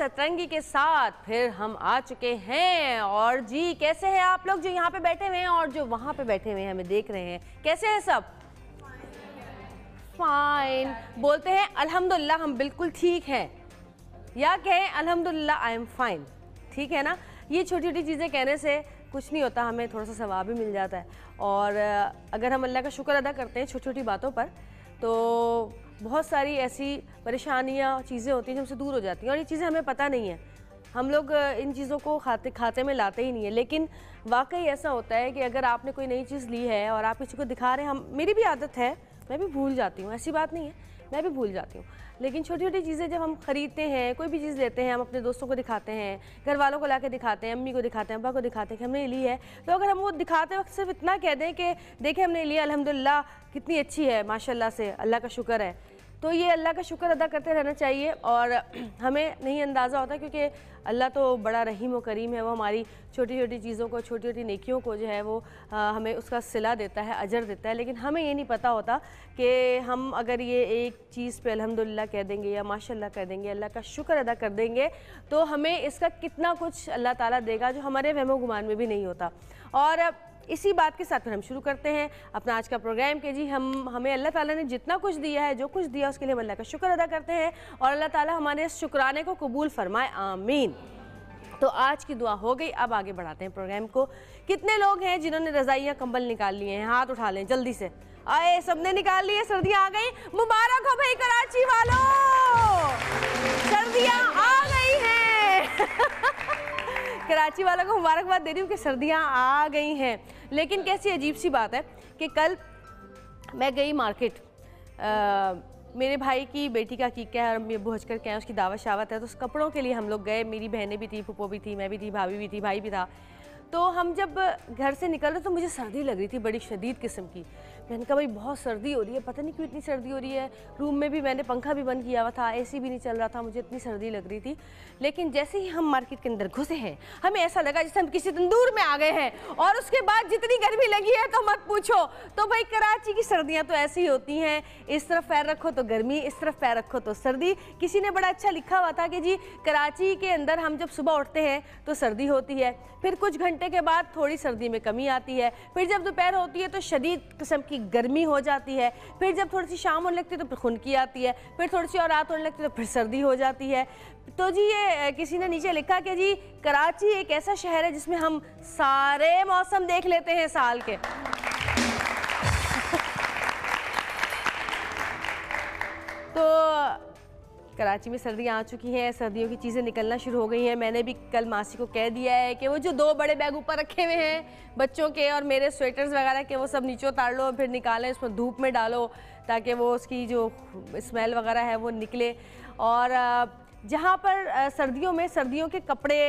सतरंगी के साथ फिर हम आ चुके हैं। और जी कैसे हैं आप लोग जो यहाँ पे बैठे हुए हैं और जो वहाँ पे बैठे हुए हैं हमें देख रहे हैं, कैसे हैं सब? फाइन। बोलते हैं अल्हम्दुलिल्लाह हम बिल्कुल ठीक हैं, या कहें अल्हम्दुलिल्लाह आई एम फाइन। ठीक है ना? ये छोटी छोटी चीज़ें कहने से कुछ नहीं होता, हमें थोड़ा सा सवाब भी मिल जाता है। और अगर हम अल्लाह का शुक्र अदा करते हैं छोटी छोटी बातों पर, तो बहुत सारी ऐसी परेशानियाँ चीज़ें होती हैं जो हमसे दूर हो जाती हैं। और ये चीज़ें हमें पता नहीं है, हम लोग इन चीज़ों को खाते में लाते ही नहीं है। लेकिन वाकई ऐसा होता है कि अगर आपने कोई नई चीज़ ली है और आप किसी को दिखा रहे हैं, मेरी भी आदत है, मैं भी भूल जाती हूँ, ऐसी बात नहीं है, मैं भी भूल जाती हूँ। लेकिन छोटी छोटी चीज़ें जब हम खरीदते हैं, कोई भी चीज़ लेते हैं, हम अपने दोस्तों को दिखाते हैं, घर वालों को लाके दिखाते हैं, अम्मी को दिखाते हैं, अब्बा को दिखाते हैं कि हमने ली है, तो अगर हम वो दिखाते वक्त सिर्फ इतना कह दें कि देखें हमने लिया, अल्हम्दुलिल्लाह कितनी अच्छी है, माशाल्लाह से, अल्लाह का शुक्र है, तो ये अल्लाह का शुक्र अदा करते रहना चाहिए। और हमें नहीं अंदाज़ा होता क्योंकि अल्लाह तो बड़ा रहीम व करीम है, वो हमारी छोटी छोटी चीज़ों को, छोटी छोटी नेकियों को जो है वो हमें उसका सिला देता है, अजर देता है। लेकिन हमें ये नहीं पता होता कि हम अगर ये एक चीज़ पे अल्हम्दुलिल्लाह कह देंगे या माशाल्लाह कह देंगे, अल्लाह का शुक्र अदा कर देंगे, तो हमें इसका कितना कुछ अल्लाह ताला देगा जो हमारे वहमो गुमान में भी नहीं होता। और इसी बात के साथ फिर हम शुरू करते हैं अपना आज का प्रोग्राम के जी। हमें अल्लाह ताला ने जितना कुछ दिया है, जो कुछ दिया, उसके लिए हम अल्लाह का शुक्र अदा करते हैं और अल्लाह ताला हमारे इस शुक्राने को कबूल फरमाए, आमीन। तो आज की दुआ हो गई, अब आगे बढ़ाते हैं प्रोग्राम को। कितने लोग हैं जिन्होंने रज़ाइयाँ कंबल निकाल लिए हैं? हाथ उठा लें जल्दी से। आए, सबने निकाल लिए, सर्दियाँ आ गई, मुबारक हो भाई कराची वालों, सर्दियाँ आ गई हैं। कराची वालों को मुबारकबाद दे रही हूँ कि सर्दियाँ आ गई हैं। लेकिन कैसी अजीब सी बात है कि कल मैं गई मार्केट, मेरे भाई की बेटी का कीका है और अम्मी अब्बू हज कर के हैं, उसकी दावत शावत है, तो उस कपड़ों के लिए हम लोग गए। मेरी बहनें भी थी, फूफो भी थी, मैं भी थी, भाभी भी थी, भाई भी था। तो हम जब घर से निकल रहे तो मुझे सर्दी लग रही थी, बड़ी शदीद किस्म की। मैंने कहा भाई बहुत सर्दी हो रही है, पता नहीं क्यों इतनी सर्दी हो रही है। रूम में भी मैंने पंखा भी बंद किया हुआ था, एसी भी नहीं चल रहा था, मुझे इतनी सर्दी लग रही थी। लेकिन जैसे ही हम मार्केट के अंदर घुसे हैं, हमें ऐसा लगा जैसे हम किसी तंदूर में आ गए हैं। और उसके बाद जितनी गर्मी लगी है तो मत पूछो। तो भाई कराची की सर्दियाँ तो ऐसी ही होती हैं, इस तरफ पैर रखो तो गर्मी, इस तरफ पैर रखो तो सर्दी। किसी ने बड़ा अच्छा लिखा हुआ था कि जी कराची के अंदर हम जब सुबह उठते हैं तो सर्दी होती है, फिर कुछ घंटे के बाद थोड़ी सर्दी में कमी आती है, फिर जब दोपहर होती है तो शदीद किस्म की गर्मी हो जाती है, फिर जब थोड़ी सी शाम होने लगती है तो फिर खुनकी आती है, फिर थोड़ी सी और रात होने लगती है तो फिर सर्दी हो जाती है। तो जी ये किसी ने नीचे लिखा कि जी कराची एक ऐसा शहर है जिसमें हम सारे मौसम देख लेते हैं साल के। तो कराची में सर्दियाँ आ चुकी हैं, सर्दियों की चीज़ें निकलना शुरू हो गई हैं। मैंने भी कल मासी को कह दिया है कि वो जो 2 बड़े बैग ऊपर रखे हुए हैं बच्चों के और मेरे स्वेटर्स वगैरह के, वो सब नीचे उतार लो, फिर निकालें, उसमें धूप में डालो ताकि वो उसकी जो स्मेल वगैरह है वो निकले। और जहाँ पर सर्दियों में सर्दियों के कपड़े,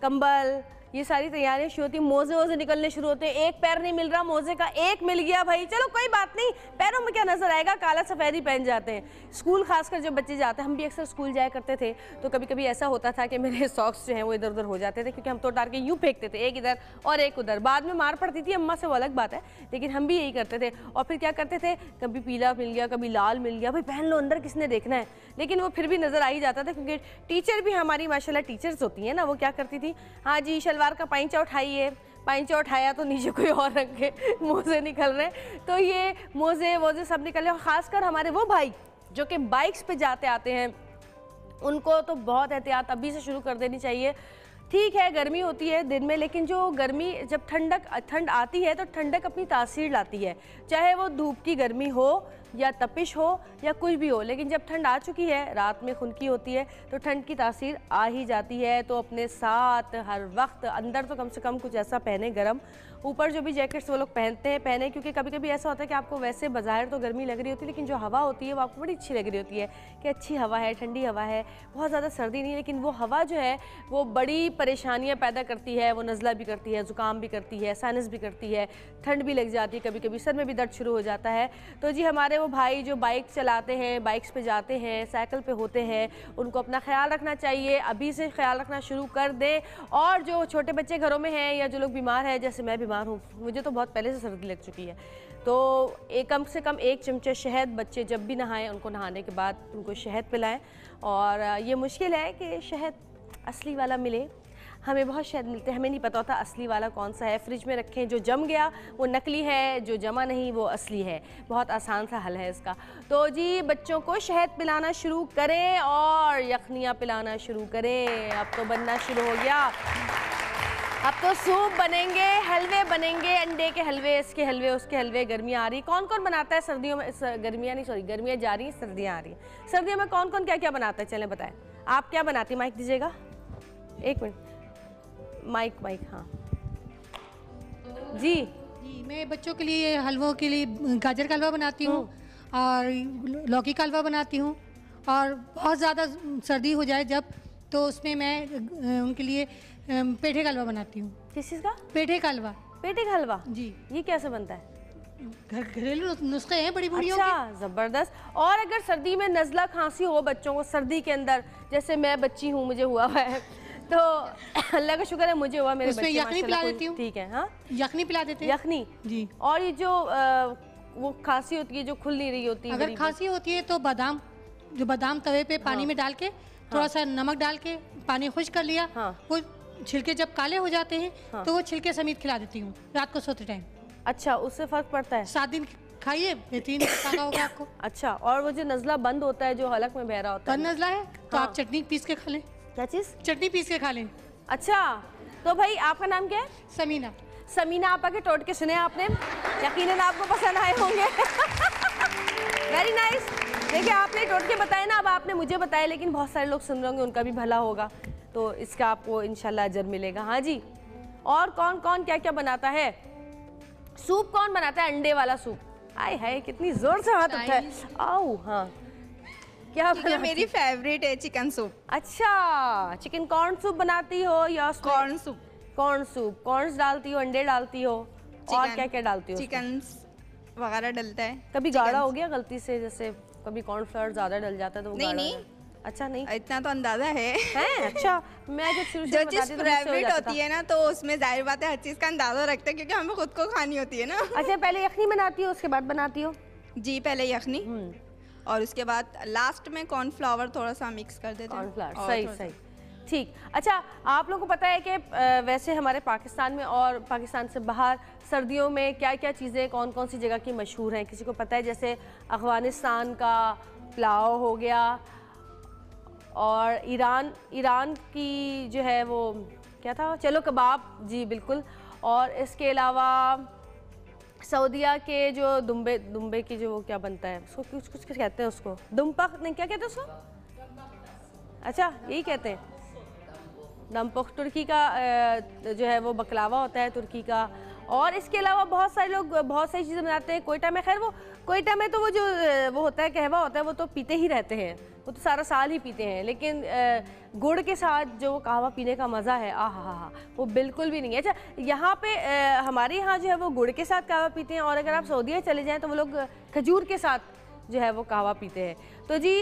कंबल, ये सारी तैयारियां शुरू होती हैं, मोज़े वोज़े निकलने शुरू होते हैं। एक पैर नहीं मिल रहा, मोज़े का एक मिल गया भाई, चलो कोई बात नहीं, पैरों में क्या नजर आएगा, काला सफ़ेद ही पहन जाते हैं। स्कूल खासकर जब बच्चे जाते हैं, हम भी अक्सर स्कूल जाया करते थे, तो कभी कभी ऐसा होता था कि मेरे सॉक्स जो हैं वो इधर उधर हो जाते थे, क्योंकि हम तो उतार के यूँ फेंकते थे, एक इधर और एक उधर। बाद में मार पड़ती थी अम्मा से, वो अलग बात है, लेकिन हम भी यही करते थे। और फिर क्या करते थे, कभी पीला मिल गया, कभी लाल मिल गया, भाई पहन लो, अंदर किसने देखना है। लेकिन वो फिर भी नज़र आ ही जाता था, क्योंकि टीचर भी हमारी माशाल्लाह टीचर्स होती हैं ना, वो क्या करती थी, हाँ जी शलवार का पाइंचा उठाइए, पाइंचा उठाया तो नीचे कोई और रख के मोज़े निकल रहे, तो ये मोज़े वोज़े सब निकल रहे। और ख़ासकर हमारे वो भाई जो कि बाइक्स पे जाते आते हैं, उनको तो बहुत एहतियात अभी से शुरू कर देनी चाहिए। ठीक है गर्मी होती है दिन में, लेकिन जो गर्मी जब ठंड आती है तो ठंडक अपनी तासीर लाती है, चाहे वो धूप की गर्मी हो या तपिश हो या कुछ भी हो। लेकिन जब ठंड आ चुकी है, रात में खुनकी होती है, तो ठंड की तासीर आ ही जाती है। तो अपने साथ हर वक्त अंदर तो कम से कम कुछ ऐसा पहने गर्म, ऊपर जो भी जैकेट्स वो लोग पहनते हैं पहने, क्योंकि कभी कभी ऐसा होता है कि आपको वैसे बाज़ाहिर तो गर्मी लग रही होती है, लेकिन जो हवा होती है वो आपको बड़ी अच्छी लग रही होती है कि अच्छी हवा है, ठंडी हवा है, बहुत ज़्यादा सर्दी नहीं, लेकिन वो हवा जो है वो बड़ी परेशानियाँ पैदा करती है। वो नज़ला भी करती है, ज़ुकाम भी करती है, साइनस भी करती है, ठंड भी लग जाती है, कभी कभी सर में भी दर्द शुरू हो जाता है। तो जी हमारे वो भाई जो बाइक चलाते हैं, बाइक्स पे जाते हैं, साइकिल पे होते हैं, उनको अपना ख्याल रखना चाहिए, अभी से ख्याल रखना शुरू कर दें। और जो छोटे बच्चे घरों में हैं या जो लोग बीमार हैं, जैसे मैं बीमार हूँ, मुझे तो बहुत पहले से सर्दी लग चुकी है, तो कम से कम 1 चमचा शहद, बच्चे जब भी नहाएं उनको नहाने के बाद उनको शहद पिलाएं। और ये मुश्किल है कि शहद असली वाला मिले। हमें बहुत शायद मिलते हैं, हमें नहीं पता होता असली वाला कौन सा है। फ्रिज में रखें, जो जम गया वो नकली है, जो जमा नहीं वो असली है। बहुत आसान सा हल है इसका। तो जी बच्चों को शहद पिलाना शुरू करें और यखनियाँ पिलाना शुरू करें। अब तो बनना शुरू हो गया, अब तो सूप बनेंगे, हलवे बनेंगे, अंडे के हलवे, इसके हलवे, उसके हलवे। गर्मियाँ आ रही, कौन कौन बनाता है सर्दियों में? गर्मियाँ नहीं, सॉरी, गर्मियाँ जा रही हैं, सर्दियाँ आ रही हैं। सर्दियों में कौन कौन क्या क्या बनाता है, चलें बताएं। आप क्या बनाती, माइक दीजिएगा, एक मिनट, माइक हाँ जी। मैं बच्चों के लिए हलवों के लिए गाजर का हलवा बनाती हूँ और लौकी का हलवा बनाती हूँ। और बहुत ज़्यादा सर्दी हो जाए जब, तो उसमें मैं उनके लिए पेठे का हलवा बनाती हूँ। किस चीज़ का? पेठे का हलवा। पेठे का हलवा जी। ये कैसे बनता है? घरेलू नुस्खे हैं बड़ी बूढ़ियों के। अच्छा, ज़बरदस्त। और अगर सर्दी में नज़ला खांसी हो बच्चों को, सर्दी के अंदर, जैसे मैं बच्ची हूँ, मुझे हुआ है, तो अल्लाह का शुक्र है मुझे हुआ, मेरे बच्चे यखनी पिला देती हूँ। ठीक है, हाँ यखनी पिला देते हैं। यखनी जी। और ये जो वो खांसी होती है जो खुल नहीं रही होती है, अगर खांसी होती है तो बादाम, जो बादाम तवे पे पानी में डाल के, थोड़ा सा नमक डाल के पानी खुश्क कर लिया, वो छिलके जब काले हो जाते हैं तो वो छिलके समेत खिला देती हूँ रात को सोते टाइम। अच्छा, उससे फर्क पड़ता है? 7 दिन खाइए, बेहतरीन फायदा होगा आपको। अच्छा, और वो जो नज़ला बंद होता है, जो हलक में बह रहा होता है, नज़ला है तो आप चटनी पीस के खा लें। क्या चीज़? चटनी पीस के खा लें। अच्छा, तो भाई आपका नाम क्या है? समीना। समीना आपा के टोटके सुने आपने, यकीनन आपको पसंद आए होंगे। Very nice. देखिए आपने टोटके बताए ना, अब आपने मुझे बताया, लेकिन बहुत सारे लोग सुन रहे होंगे, उनका भी भला होगा, तो इसका आपको इंशाल्लाह अजर मिलेगा। हाँ जी। और कौन कौन क्या क्या बनाता है? सूप कौन बनाता है? अंडे वाला सूप। आय हाय, कितनी जोर से हाथ उठा है। आओ, हाँ, क्या मेरी फेवरेट है चिकन सूप। अच्छा, चिकन कॉर्न सूप बनाती हो या corn soup? Corn soup, corns डालती हो, अंडे डालती हो, और क्या क्या डालती हो? चिकन वगैरह डलता है। कभी गाढ़ा हो गया गलती से, जैसे कभी कॉर्नफ्लावर ज्यादा डल जाता है तो वो नहीं, गाढ़ा नहीं। अच्छा, नहीं इतना तो अंदाजा है। अच्छा, मैं जब शुरू जो चीज फेवरेट होती है ना, तो उसमें जाहिर बात है हर चीज का अंदाजा रखते हैं, क्योंकि हमें खुद को खानी होती है ना। अच्छा, पहले यखनी बनाती हो, उसके बाद बनाती हो? जी, पहले यखनी और उसके बाद लास्ट में कॉर्नफ्लावर थोड़ा सा मिक्स कर देते हैं। कॉर्नफ्लावर, सही सही, ठीक। अच्छा, आप लोगों को पता है कि वैसे हमारे पाकिस्तान में और पाकिस्तान से बाहर सर्दियों में क्या क्या चीज़ें, कौन कौन सी जगह की मशहूर हैं? किसी को पता है? जैसे अफ़गानिस्तान का पुलाव हो गया, और ईरान की जो है वो क्या था, चलो कबाब, जी बिल्कुल। और इसके अलावा सऊदिया के जो दुम्बे की जो वो क्या बनता है, उसको कुछ कुछ कहते हैं, उसको दुम्पक नहीं, क्या कहते हैं उसको? अच्छा, यही कहते हैं दमपख। तुर्की का जो है वो बकलावा होता है, तुर्की का। और इसके अलावा बहुत सारे लोग बहुत सारी चीज़ें बनाते हैं। कोयटा में, खैर वो कोयटा में तो वो जो वो होता है कहवा होता है, वो तो पीते ही रहते हैं, वो तो सारा साल ही पीते हैं, लेकिन गुड़ के साथ जो कहवा पीने का मज़ा है, हा, वो बिल्कुल भी नहीं है। अच्छा, यहाँ पे हमारे यहाँ जो है वो गुड़ के साथ कहवा पीते हैं, और अगर आप सऊदीया चले जाएँ तो वो लोग खजूर के साथ जो है वो कहवा पीते हैं। तो जी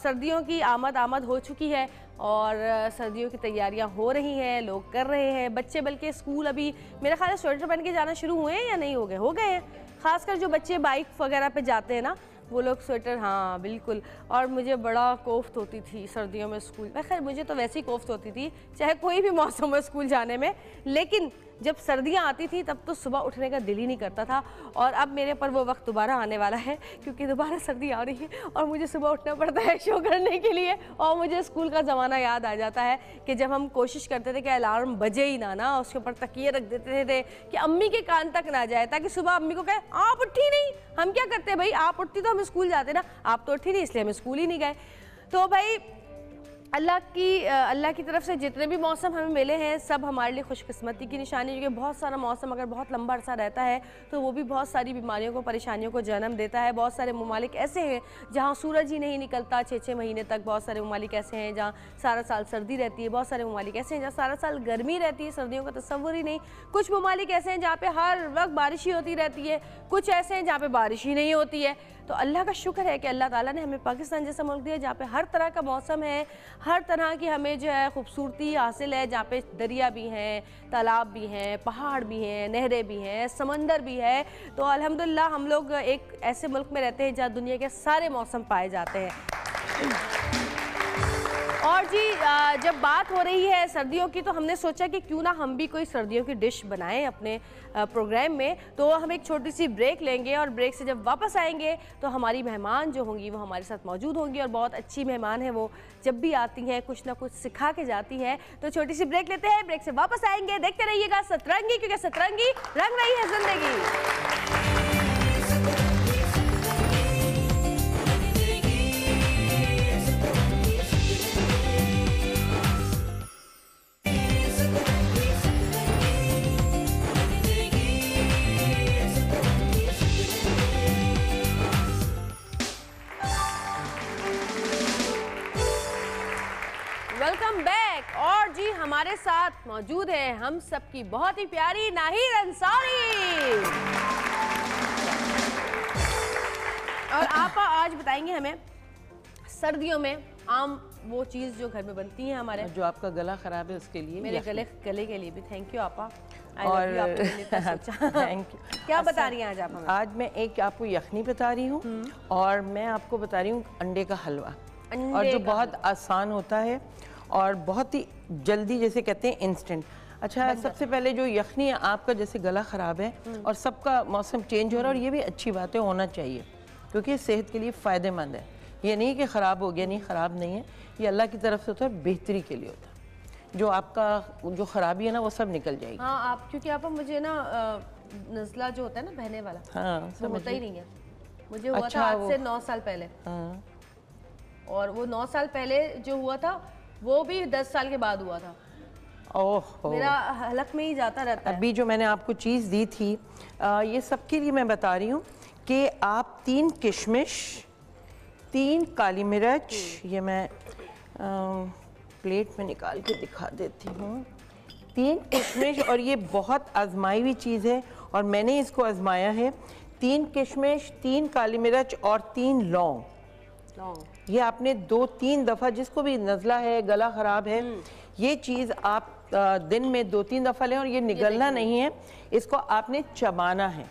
सर्दियों की आमद हो चुकी है और सर्दियों की तैयारियां हो रही हैं, लोग कर रहे हैं, बच्चे बल्कि स्कूल अभी मेरा ख्याल है स्वेटर पहन के जाना शुरू हुए हैं या नहीं हो गए? हो गए हैं, खासकर जो बच्चे बाइक वगैरह पे जाते हैं ना, वो लोग स्वेटर, हाँ बिल्कुल। और मुझे बड़ा कोफ्त होती थी सर्दियों में स्कूल, खैर मुझे तो वैसी कोफ्त होती थी चाहे कोई भी मौसम हो स्कूल जाने में, लेकिन जब सर्दियाँ आती थी तब तो सुबह उठने का दिल ही नहीं करता था। और अब मेरे पर वो वक्त दोबारा आने वाला है, क्योंकि दोबारा सर्दी आ रही है और मुझे सुबह उठना पड़ता है शो करने के लिए। और मुझे स्कूल का ज़माना याद आ जाता है कि जब हम कोशिश करते थे कि अलार्म बजे ही ना, उसके ऊपर तकिए रख देते थे कि अम्मी के कान तक ना जाए, ताकि सुबह अम्मी को कहे आप उठी नहीं। हम क्या करते भाई, आप उठती तो हम स्कूल जाते ना, आप तो उठी नहीं, इसलिए हम स्कूल ही नहीं गए। तो भाई अल्लाह की तरफ से जितने भी मौसम हमें मिले हैं सब हमारे लिए खुशकिस्मती की निशानी, क्योंकि बहुत सारा मौसम अगर बहुत लंबा अरसा रहता है तो वो भी बहुत सारी बीमारियों को, परेशानियों को जन्म देता है। बहुत सारे ममालिक ऐसे हैं जहाँ सूरज ही नहीं निकलता 6-6 महीने तक, बहुत सारे ममालिक ऐसे हैं जहाँ सारा साल सर्दी रहती है, बहुत सारे ममालिक ऐसे हैं जहाँ सारा साल गर्मी रहती है, सर्दियों का तस्वुर ही नहीं। कुछ ममालिक ऐसे हैं जहाँ पर हर वक्त बारिश ही होती रहती है, कुछ ऐसे हैं जहाँ पर बारिश ही नहीं होती है। तो अल्लाह का शुक्र है कि अल्लाह ताला ने हमें पाकिस्तान जैसा मुल्क दिया जहाँ पे हर तरह का मौसम है, हर तरह की हमें जो है खूबसूरती हासिल है, जहाँ पे दरिया भी हैं, तालाब भी हैं, पहाड़ भी हैं, नहरें भी हैं, समंदर भी है। तो अल्हम्दुलिल्लाह हम लोग एक ऐसे मुल्क में रहते हैं जहाँ दुनिया के सारे मौसम पाए जाते हैं। और और जी जब बात हो रही है सर्दियों की, तो हमने सोचा कि क्यों ना हम भी कोई सर्दियों की डिश बनाएं अपने प्रोग्राम में। तो हम एक छोटी सी ब्रेक लेंगे और ब्रेक से जब वापस आएंगे तो हमारी मेहमान जो होंगी वो हमारे साथ मौजूद होंगी, और बहुत अच्छी मेहमान है वो। जब भी आती हैं कुछ ना कुछ सिखा के जाती हैं। तो छोटी सी ब्रेक लेते हैं, ब्रेक से वापस आएंगे। देखते रहिएगा सतरंगी, क्योंकि सतरंगी रंग रही है जिंदगी। Welcome back. और जी हमारे साथ मौजूद है हम सबकी बहुत ही प्यारी नाहिर अंसारी। और आप आज बताएंगे हमें सर्दियों में आम वो चीज़ जो घर में बनती है हमारे। जो आपका गला खराब है उसके लिए, मेरे गले के लिए भी थैंक यू आपा। और थैंक यू। क्या बता रही हैं आज आप हमें? आज मैं एक आपको यखनी बता रही हूँ और मैं आपको बता रही हूँ अंडे का हलवा, और जो बहुत आसान होता है और बहुत ही जल्दी, जैसे कहते हैं इंस्टेंट। अच्छा, सबसे पहले जो यखनी है, आपका जैसे गला ख़राब है और सबका मौसम चेंज हो रहा है, और ये भी अच्छी बात है, होना चाहिए, क्योंकि सेहत के लिए फ़ायदेमंद है। ये नहीं कि ख़राब हो गया, नहीं, ख़राब नहीं है, ये अल्लाह की तरफ से होता है, बेहतरी के लिए होता है। जो आपका जो ख़राबी है ना वो सब निकल जाएगी। हाँ आप, क्योंकि आप मुझे ना नज़ला जो होता है ना बहने वाला, हाँ, वो होता ही नहीं है। मुझे हुआ अच्छा, था आज से 9 साल पहले। हाँ। और वो 9 साल पहले जो हुआ था वो भी 10 साल के बाद हुआ था। ओह, मेरा हलक में ही जाता रहता है। अभी जो मैंने आपको चीज़ दी थी, ये सबके लिए मैं बता रही हूँ कि आप 3 किशमिश, 3 काली मिर्च, ये मैं प्लेट में निकाल के दिखा देती हूँ, 3 किशमिश, और ये बहुत आजमाई हुई चीज़ है और मैंने इसको आजमाया है। 3 किशमिश, 3 काली मिर्च और 3 लौंग। ये आपने 2-3 दफ़ा, जिसको भी नज़ला है, गला ख़राब है, ये चीज़ आप दिन में 2-3 दफ़ा लें, और ये निगलना नहीं है, इसको आपने चबाना है।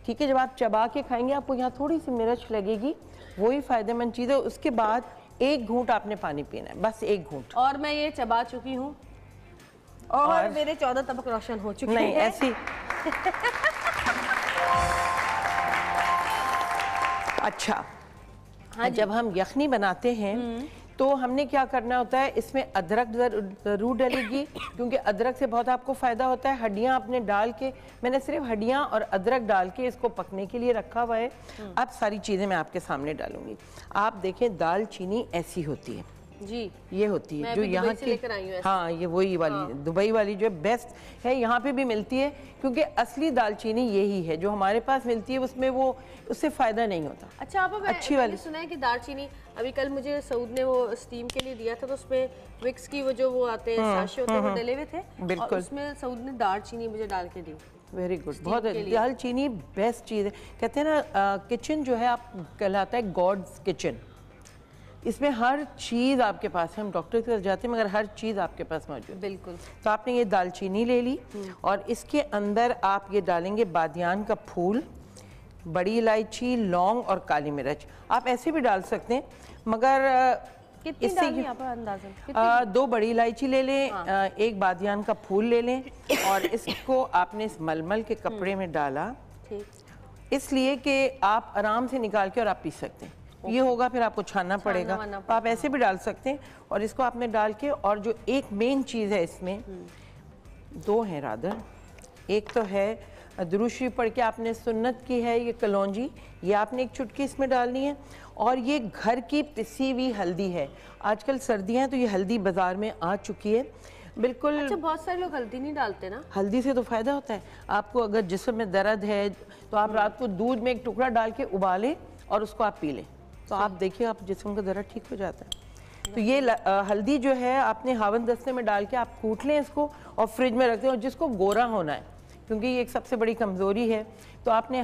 ठीक है, जब आप चबा के खाएंगे आपको यहाँ थोड़ी सी मिर्च लगेगी, वही फ़ायदेमंद चीज़ है। उसके बाद 1 घूंट आपने पानी पीना है, बस 1 घूंट। और मैं ये चबा चुकी हूँ और मेरे 14 तबक रोशन हो चुके हैं। नहीं ऐसी अच्छा, हाँ, जब हम यखनी बनाते हैं तो हमने क्या करना होता है, इसमें अदरक ज़रूर डलेगी, क्योंकि अदरक से बहुत आपको फ़ायदा होता है। हड्डियाँ आपने डाल के, मैंने सिर्फ हड्डियाँ और अदरक डाल के इसको पकने के लिए रखा हुआ है। अब सारी चीज़ें मैं आपके सामने डालूंगी। आप देखें, दाल चीनी ऐसी होती है जी, ये होती है जो यहाँ की, हाँ, ये वही वाली, हाँ। दुबई वाली जो बेस्ट है, यहाँ पे भी मिलती है, क्योंकि असली दालचीनी यही है जो हमारे पास मिलती है, उसमें वो उससे फ़ायदा नहीं होता। अच्छा, आप अच्छी वाली सुना है कि दालचीनी, अभी कल मुझे सऊद ने वो स्टीम के लिए दिया था, तो उसमें विक्स की वो जो वो आते हैं साशे होते हैं, वो डले हुए थे, बिल्कुल, उसमें सऊद ने दालचीनी मुझे डाल के दी। वेरी गुड, बहुत दालचीनी बेस्ट चीज़ है। कहते हैं ना, किचन जो है आप कहलाता है गॉड्स किचन। इसमें हर चीज़ आपके पास है, हम डॉक्टर के पास जाते हैं मगर हर चीज़ आपके पास मौजूद। बिल्कुल। तो आपने ये दालचीनी ले ली और इसके अंदर आप ये डालेंगे बादियान का फूल, बड़ी इलायची, लौंग और काली मिर्च। आप ऐसे भी डाल सकते हैं, मगर कितनी डालनी है आप अंदाज़न? 2 बड़ी इलायची ले लें, हाँ। 1 बादियान का फूल ले लें, और इसको आपने इस मलमल के कपड़े में डाला, इसलिए कि आप आराम से निकाल के और आप पी सकते हैं। ये होगा, फिर आपको छानना पड़ेगा, तो आप ऐसे भी डाल सकते हैं। और इसको आपने डाल के, और जो एक मेन चीज़ है इसमें, 2 हैं रादर, एक तो है दुरूद शरीफ पढ़ के आपने सुन्नत की है, ये कलौंजी, ये आपने 1 चुटकी इसमें डालनी है, और ये घर की पिसी हुई हल्दी है। आजकल सर्दियाँ हैं तो ये हल्दी बाज़ार में आ चुकी है, बिल्कुल। अच्छा, बहुत सारे लोग हल्दी नहीं डालते ना। हल्दी से तो फ़ायदा होता है आपको, अगर जिस्म में दर्द है तो आप रात को दूध में 1 टुकड़ा डाल के उबालें और उसको आप पी लें, तो आप देखिए आप जिस्म का दर्द ठीक हो जाता है। तो ये हल्दी जो है आपने हावन दस्ते में डाल के आप कूट लें इसको और फ्रिज में रख दें, और जिसको गोरा होना है, क्योंकि ये एक सबसे बड़ी कमज़ोरी है, तो आपने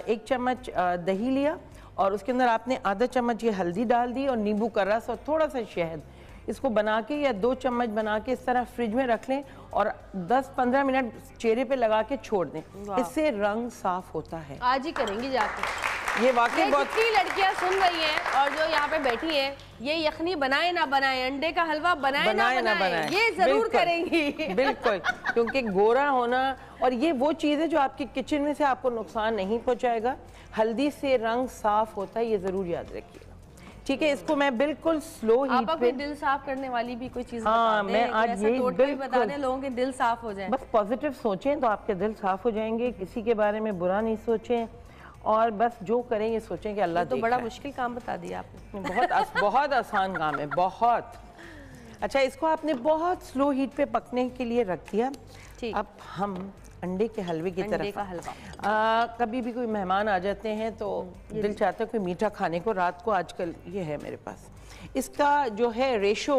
1 चम्मच दही लिया और उसके अंदर आपने आधा चम्मच ये हल्दी डाल दी और नींबू का रस और थोड़ा सा शहद, इसको बना के या 2 चम्मच बना के इस तरह फ्रिज में रख लें और 10-15 मिनट चेहरे पे लगा के छोड़ दें, इससे रंग साफ होता है। आज ही करेंगे जाके। ये वाकई बहुत जितनी लड़कियां सुन रही हैं और जो यहाँ पे बैठी हैं, ये यखनी बनाए ना बनाए, अंडे का हलवा बनाए ना बनाए, ये जरूर करेंगी। बिल्कुल, क्योंकि गोरा होना और ये वो चीज़ है जो आपकी किचन में से आपको नुकसान नहीं पहुंचाएगा। हल्दी से रंग साफ होता है, ये जरूर याद रखिएगा। ठीक है, इसको मैं बिल्कुल स्लो हीट पे। कोई दिल साफ करने वाली भी कोई चीज हाँ, मैं आज यही बता दें लोगों के दिल साफ हो जाए। बस पॉजिटिव सोचें तो आपके दिल साफ हो जाएंगे, किसी के बारे में बुरा नहीं सोचें और बस जो करें ये सोचें कि अल्लाह तो बड़ा मुश्किल काम बता दिया आपने। बहुत आसान काम है, बहुत। अच्छा, इसको आपने बहुत स्लो हीट पे पकने के लिए रख दिया। अब हम अंडे के हलवे की तरफ। का हलवा कभी भी कोई मेहमान आ जाते हैं तो दिल चाहता है कोई मीठा खाने को। रात को आजकल ये है मेरे पास, इसका जो है रेशो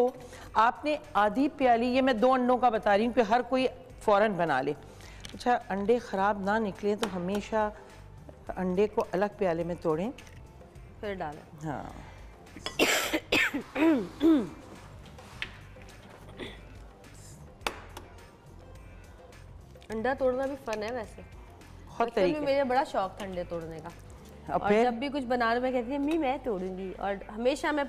आपने आधी प्याली, ये मैं 2 अंडों का बता रही हूँ कि हर कोई फ़ौरन बना ले। अच्छा, अंडे ख़राब ना निकले तो हमेशा अंडे को अलग प्याले में तोड़ें फिर डालें। हाँ, अंडा तोड़ना भी फन है वैसे। बहुत तरीके मेरा बड़ा शौक था अंडे तोड़ने का। और जब भी कुछ बनाने में कहती है मी मैं तोड़ूंगी, और हमेशा मैं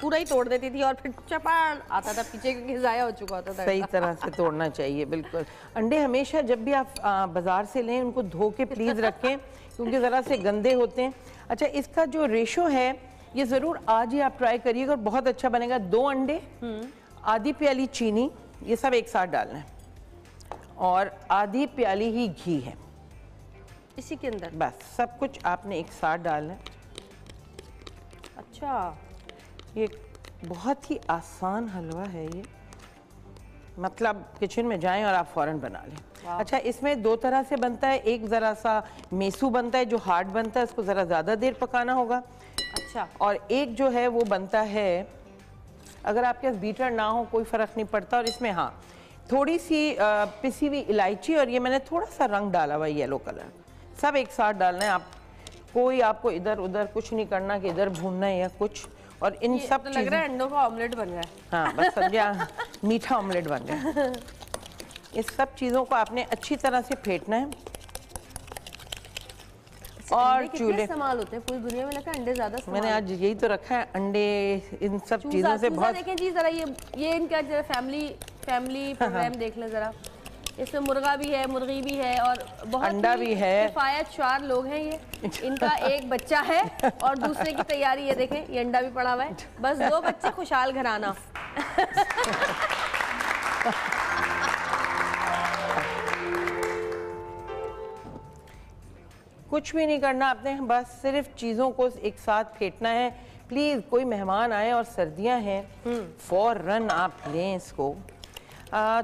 पूरा ही तोड़ देती थी और फिर चपाड़ आता था पीछे क्योंकि ज़ाया हो चुका होता था। सही तरह से तोड़ना चाहिए, बिल्कुल। अंडे हमेशा जब भी आप बाज़ार से लें उनको धो के प्लीज़ रखें क्योंकि ज़रा से गंदे होते हैं। अच्छा, इसका जो रेशो है ये ज़रूर आज ही आप ट्राई करिएगा और बहुत अच्छा बनेगा। 2 अंडे, आधी प्याली चीनी, ये सब एक साथ डालना है और आधी प्याली ही घी है इसी के अंदर। बस सब कुछ आपने एक साथ डालना है। अच्छा, ये बहुत ही आसान हलवा है ये, मतलब किचन में जाएं और आप फ़ौरन बना लें। अच्छा, इसमें 2 तरह से बनता है। एक ज़रा सा मेसू बनता है जो हार्ड बनता है, उसको ज़रा ज़्यादा देर पकाना होगा। अच्छा, और एक जो है वो बनता है, अगर आपके पास बीटर ना हो कोई फ़र्क नहीं पड़ता। और इसमें हाँ थोड़ी सी पिसी हुई इलायची और ये मैंने थोड़ा सा रंग डाला हुआ येलो कलर, सब एक साथ डालना है। आप कोई आपको इधर उधर कुछ नहीं करना कि इधर भूनना है या कुछ। और इन सब तो लग रहा है अंडों का ऑमलेट बन रहा है। हाँ, बस समझा, मीठा ऑमलेट बन गया। इस सब चीज़ों को आपने अच्छी तरह से फेंटना है। और चूल्हे इस्तेमाल होते हैं पूरी दुनिया में, लगता है अंडे ज़्यादा। मैंने आज यही तो रखा है, अंडे इन सब चीज़ों से बहुत। देखें जी ज़रा, ये इनका जरा फैमिली प्रोग्राम देख लें ज़रा। इसमें मुर्गा भी है, मुर्गी भी है और बहुत अंडा भी है। किफायत शार लोग हैं ये। इनका एक बच्चा है और दूसरे की तैयारी, ये देखें ये अंडा भी पड़ा हुआ है। बस 2 बच्चे, खुशहाल घराना। कुछ भी नहीं करना आपने, बस सिर्फ चीज़ों को एक साथ फेंटना है। प्लीज़ कोई मेहमान आए और सर्दियां हैं, फ़ौरन आप लें इसको।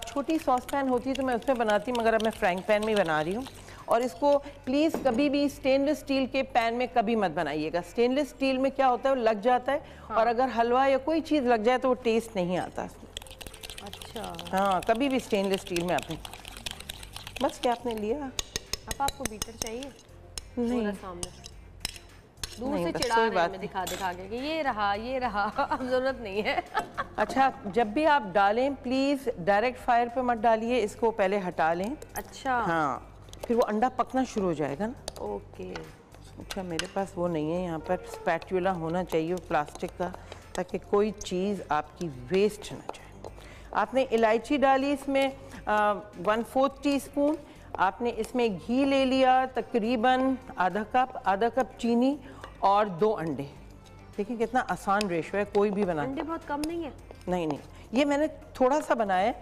छोटी सॉस पैन होती तो मैं उसमें बनाती, मगर अब मैं फ्राइंग पैन में बना रही हूँ। और इसको प्लीज़ कभी भी स्टेनलेस स्टील के पैन में कभी मत बनाइएगा। स्टेनलेस स्टील में क्या होता है, वो लग जाता है। और अगर हलवा या कोई चीज़ लग जाए तो वो टेस्ट नहीं आता। अच्छा, हाँ, कभी भी स्टेनलेस स्टील में आपने, बस क्या आपने लिया। अब आपको बीटर चाहिए? नहीं, सामने दूर नहीं, से बस चिढ़ा कोई रहे बात हैं दिखा के कि ये रहा अब जरूरत नहीं है। अच्छा, जब भी आप डालें प्लीज़ डायरेक्ट फायर पे मत डालिए, इसको पहले हटा लें। अच्छा, हाँ, फिर वो अंडा पकना शुरू हो जाएगा ना। ओके। अच्छा, मेरे पास वो नहीं है, यहाँ पर स्पैचुला होना चाहिए प्लास्टिक का, ताकि कोई चीज़ आपकी वेस्ट ना जाए। आपने इलायची डाली इसमें 1/4 टीस्पून। आपने इसमें घी ले लिया तकरीबन आधा कप चीनी और 2 अंडे। देखिए कितना आसान रेशो है, कोई भी बना। अंडे बहुत कम नहीं है? नहीं, ये मैंने थोड़ा सा बनाया है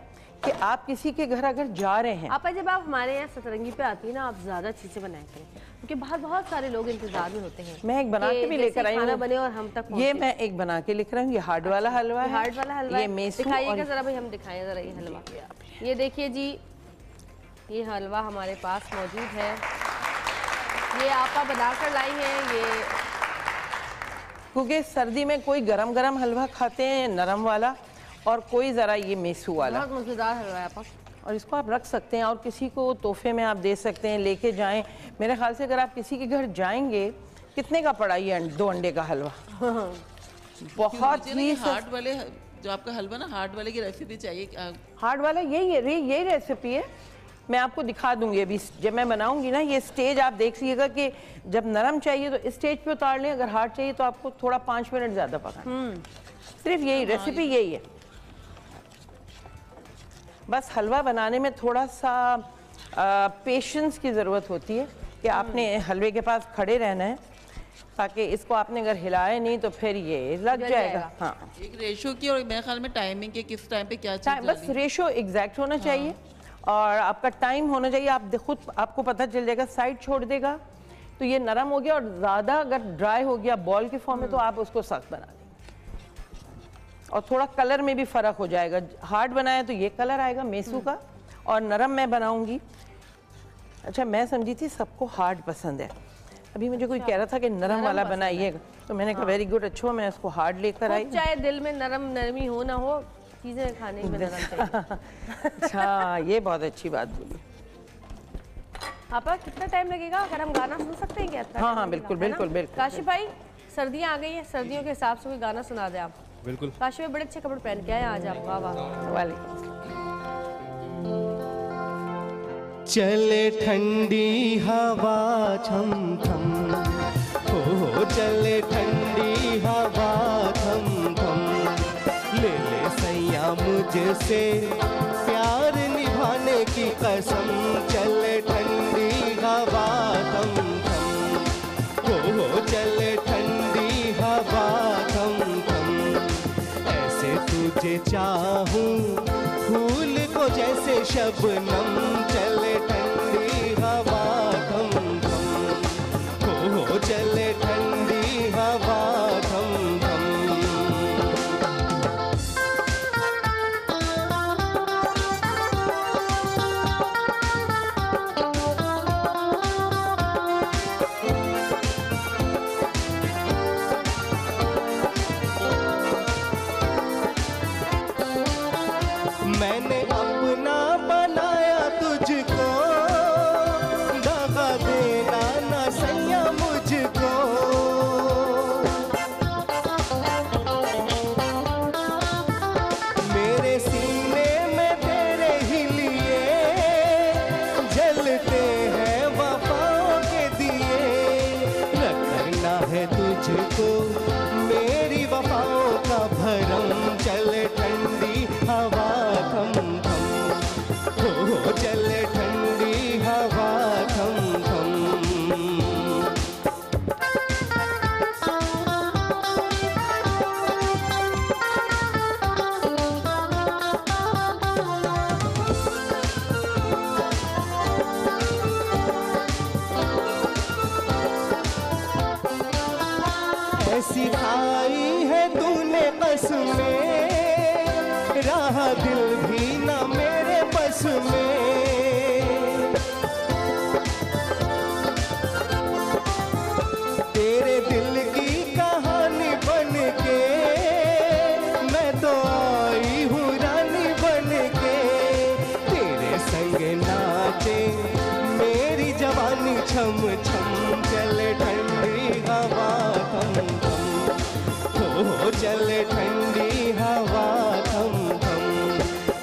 कि आप किसी के घर अगर जा रहे हैं। आपा, जब आप हमारे यहाँ सतरंगी पे आती है ना, आप ज़्यादा चीज़ें बनाया करें क्योंकि बाहर बहुत सारे लोग इंतजार में होते हैं। मैं एक बना के भी लेकर आई हूँ, बने और हम तक ये मैं एक बना के लिख रहा हूँ। ये हार्ड वाला हलवा है। हार्ड वाला हलवा ये मेसू। दिखाइएगा ज़रा भाई, हम दिखाएं ज़रा ये हलवा। ये देखिए जी, ये हलवा हमारे पास मौजूद है। ये आपा बनाकर लाई हैं। ये क्योंकि सर्दी में कोई गरम गरम हलवा खाते हैं नरम वाला, और कोई ज़रा ये मेसू वाला। बहुत मज़ेदार हलवा है आपा। और इसको आप रख सकते हैं और किसी को तोहफे में आप दे सकते हैं, लेके जाएं। मेरे ख्याल से अगर आप किसी के घर जाएंगे, कितने का पड़ा ये 2 अंडे का हलवा? बहुत ही हार्ड वाले जो आपका हलवा ना, हार्ड वाले की रेसिपी चाहिए। हार्ड वाला यही रेसिपी है। मैं आपको दिखा दूंगी अभी जब मैं बनाऊंगी ना। ये स्टेज आप देख लीजिएगा कि जब नरम चाहिए तो इस स्टेज पे उतार लें, अगर हार्ड चाहिए तो आपको थोड़ा 5 मिनट ज़्यादा पकाना। सिर्फ यही रेसिपी यही है। बस हलवा बनाने में थोड़ा सा पेशेंस की ज़रूरत होती है कि आपने हलवे के पास खड़े रहना है, ताकि इसको आपने अगर हिलाया नहीं तो फिर ये लग जाएगा। हाँ, एक रेशो की और मेरे ख्याल में टाइमिंग के किस टाइम पे क्या चीज़ बस रेशो एग्जैक्ट होना चाहिए और आपका टाइम होना चाहिए। आप खुद आपको पता चल जाएगा, साइड छोड़ देगा तो ये नरम हो गया, और ज़्यादा अगर ड्राई हो गया बॉल के फॉर्म में तो आप उसको सख्त बना देंगे और थोड़ा कलर में भी फ़र्क हो जाएगा। हार्ड बनाया तो ये कलर आएगा मेसू का, और नरम मैं बनाऊंगी। अच्छा, मैं समझी थी सबको हार्ड पसंद है, अभी मुझे कोई कह रहा था कि नरम वाला बनाइएगा, तो मैंने कहा वेरी गुड, अच्छा मैं इसको हार्ड लेकर आई। चाहे दिल में नरमी हो ना हो, चीजें खाने में नरम चाहिए। अच्छा, ये बहुत अच्छी बात बोली। आपा कितना टाइम लगेगा? अगर हम गाना सुन सकते हैं क्या? हाँ हाँ बिल्कुल बिल्कुल बिल्कुल। काशिफ भाई, सर्दियाँ आ गई हैं, सर्दियों के हिसाब से कोई गाना सुना दे आप। बिल्कुल। काशिफ भाई बड़े अच्छे कपड़े पहन के आए आज आप। वाह वाह। वालेकुम। चले ठंडी हवा छम छम, हो चले ठंडी हवा छम छम, ले ले सैया मुझसे प्यार निभाने की कसम। चले ठंडी हवा छम छम, हो चले ठंडी हवा छम छम, ऐसे तुझे चाहूं फूल को जैसे शबनम। चले ठंडी हवा थम थम, हो चले ठंडी हवा थम थम। मैंने अपना बनाया तुझको, दगा देना ना सैया मुझको। मेरे सीने में तेरे ही लिए जलते हैं वफाओं के दिए। रखना है तुझको मेरी वफाओं का भरम। चले ठंडी हवा थम थम, हो चले ठंडी हवा थम थम। ऐसी खाई है तूने कसमें, रहा दिल भी ना मेरे बस में। तेरे दिल की कहानी बन के मैं तो आई हूँ रानी बन के। तेरे संग नाचे मेरी जवानी छम छम। चले ठंडी हवा थम थम, हो चले ठंडी हवा थम थम,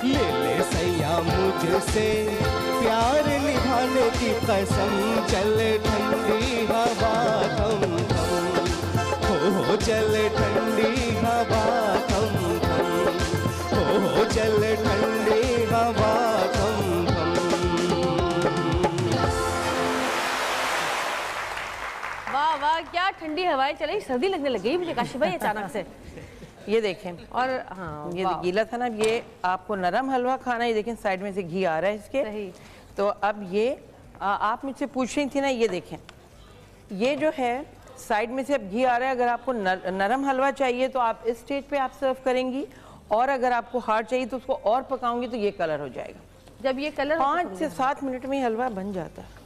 ले ले सैया मुझसे प्यार निभाने की कसम। चले ठंडी हवा थम थम, हो चले ठंडी हवा थम थम, हो चले ठंडी हवा थम थम। वाह वाह, क्या ठंडी हवाएं चली, सर्दी लगने लगी मुझे काशिफ भाई अचानक से। ये देखें, और हाँ, ये गीला था ना, ये आपको नरम हलवा खाना है। ये देखें साइड में से घी आ रहा है इसके। सही। तो अब ये आप मुझसे पूछ रही थी ना, ये देखें, ये जो है साइड में से अब घी आ रहा है। अगर आपको नरम हलवा चाहिए तो आप इस स्टेज पे आप सर्व करेंगी, और अगर आपको हार्ड चाहिए तो उसको और पकाऊंगी तो ये कलर हो जाएगा। जब ये कलर 5 से 7 मिनट में हलवा बन जाता है।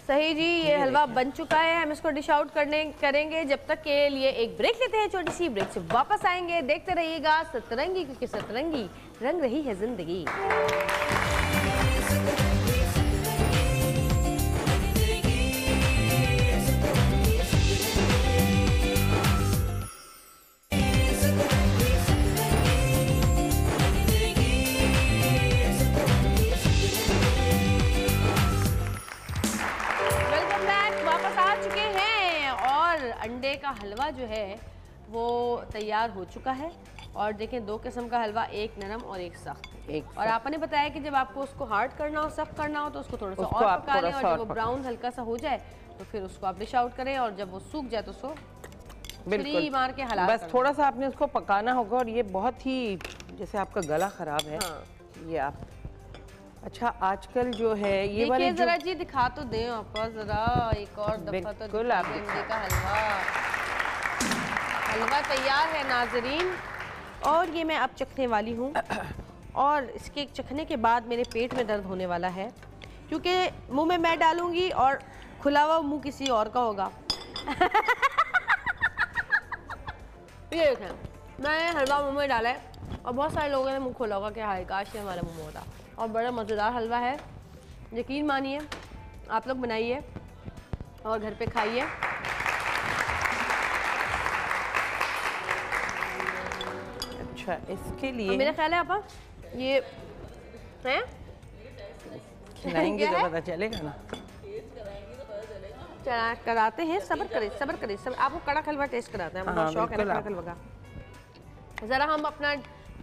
सही जी, ये हलवा बन चुका है। हम इसको डिश आउट करेंगे। जब तक के लिए एक ब्रेक लेते हैं, छोटी सी ब्रेक से वापस आएंगे। देखते रहिएगा सतरंगी, क्योंकि सतरंगी रंग रही है जिंदगी। अंडे का हलवा जो है वो तैयार हो चुका है। और देखें 2 किस्म का हलवा, एक नरम और एक सख्त। और आपने बताया कि जब आपको उसको हार्ड करना हो, सख्त करना हो, तो उसको थोड़ा सा और पका लें, और जब वो ब्राउन हल्का सा हो जाए तो फिर उसको आप डिश आउट करें, और जब वो सूख जाए तो उसको छुरी मार के हला। बस थोड़ा सा आपने उसको पकाना होगा। और ये बहुत ही, जैसे आपका गला खराब है, ये आप अच्छा आजकल जो है ये वाले जरा जी दिखा तो दें आपका जरा एक और दफा तो अंडे का हलवा तैयार है नाजरीन। और ये मैं अब चखने वाली हूँ, और इसके चखने के बाद मेरे पेट में दर्द होने वाला है, क्योंकि मुंह में मैं डालूंगी और खुला हुआ मुंह किसी और का होगा। ये देखें, मैं हलवा मुंह में डाला है और बहुत सारे लोगों ने मुंह खोला होगा कि हाय काश ये हमारे मुंह में होता। और बड़ा मज़ेदार हलवा है, यकीन मानिए, आप लोग बनाइए और घर पे खाइए। अच्छा, इसके लिए मेरा ख्याल है आपा ये हैं खिलाएंगे तो पता चलेगा ना। चला कराते हैं, सब्र करें। आपको कड़क हलवा टेस्ट कराते हैं, बहुत शौक है ना कड़क हलवा का। ज़रा हम अपना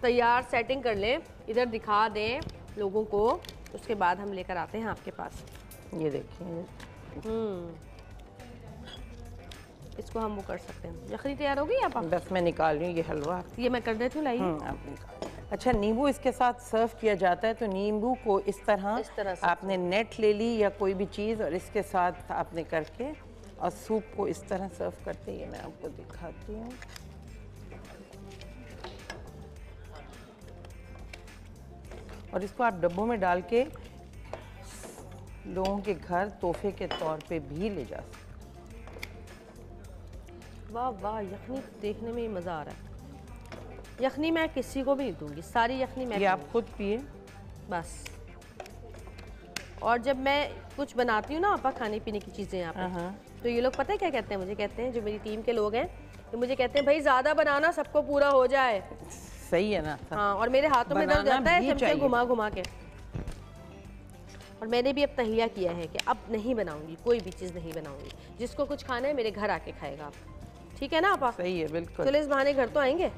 तैयार सेटिंग कर लें, इधर दिखा दें लोगों को, उसके बाद हम लेकर आते हैं आपके पास। ये देखिए, इसको हम वो कर सकते हैं। यखनी तैयार हो गई आप? बस मैं निकाल रही हूँ ये हलवा। ये मैं कर देती हूँ, लाइए। आप निकाल। अच्छा, नींबू इसके साथ सर्व किया जाता है, तो नींबू को इस तरह से आपने नेट ले ली या कोई भी चीज़, और इसके साथ आपने करके और सूप को इस तरह सर्व करते हैं। मैं आपको दिखाती हूँ। और इसको आप डब्बों में डाल के लोगों के घर तोहफे के तौर पे भी ले जा सकते। वाह वाह, यखनी देखने में ही मज़ा आ रहा है। यखनी मैं किसी को भी नहीं दूंगी, सारी यखनी मैं, ये आप खुद पिए बस। और जब मैं कुछ बनाती हूँ ना आपा, खाने पीने की चीज़ें यहाँ पे, तो ये लोग पता है क्या कहते हैं मुझे? कहते हैं, जो मेरी टीम के लोग हैं, तो मुझे कहते हैं भाई ज़्यादा बनाना, सबको पूरा हो जाए। सही है ना? हाँ, और मेरे हाथों में दर्द रहता है चमचे घुमा घुमा के। और मैंने भी अब तहिया किया है कि अब नहीं बनाऊंगी, कोई भी चीज़ नहीं बनाऊंगी। जिसको कुछ खाना है मेरे घर आके खाएगा आप, ठीक है ना आपा? सही है, बिल्कुल। चलो इस बहाने घर तो आएंगे।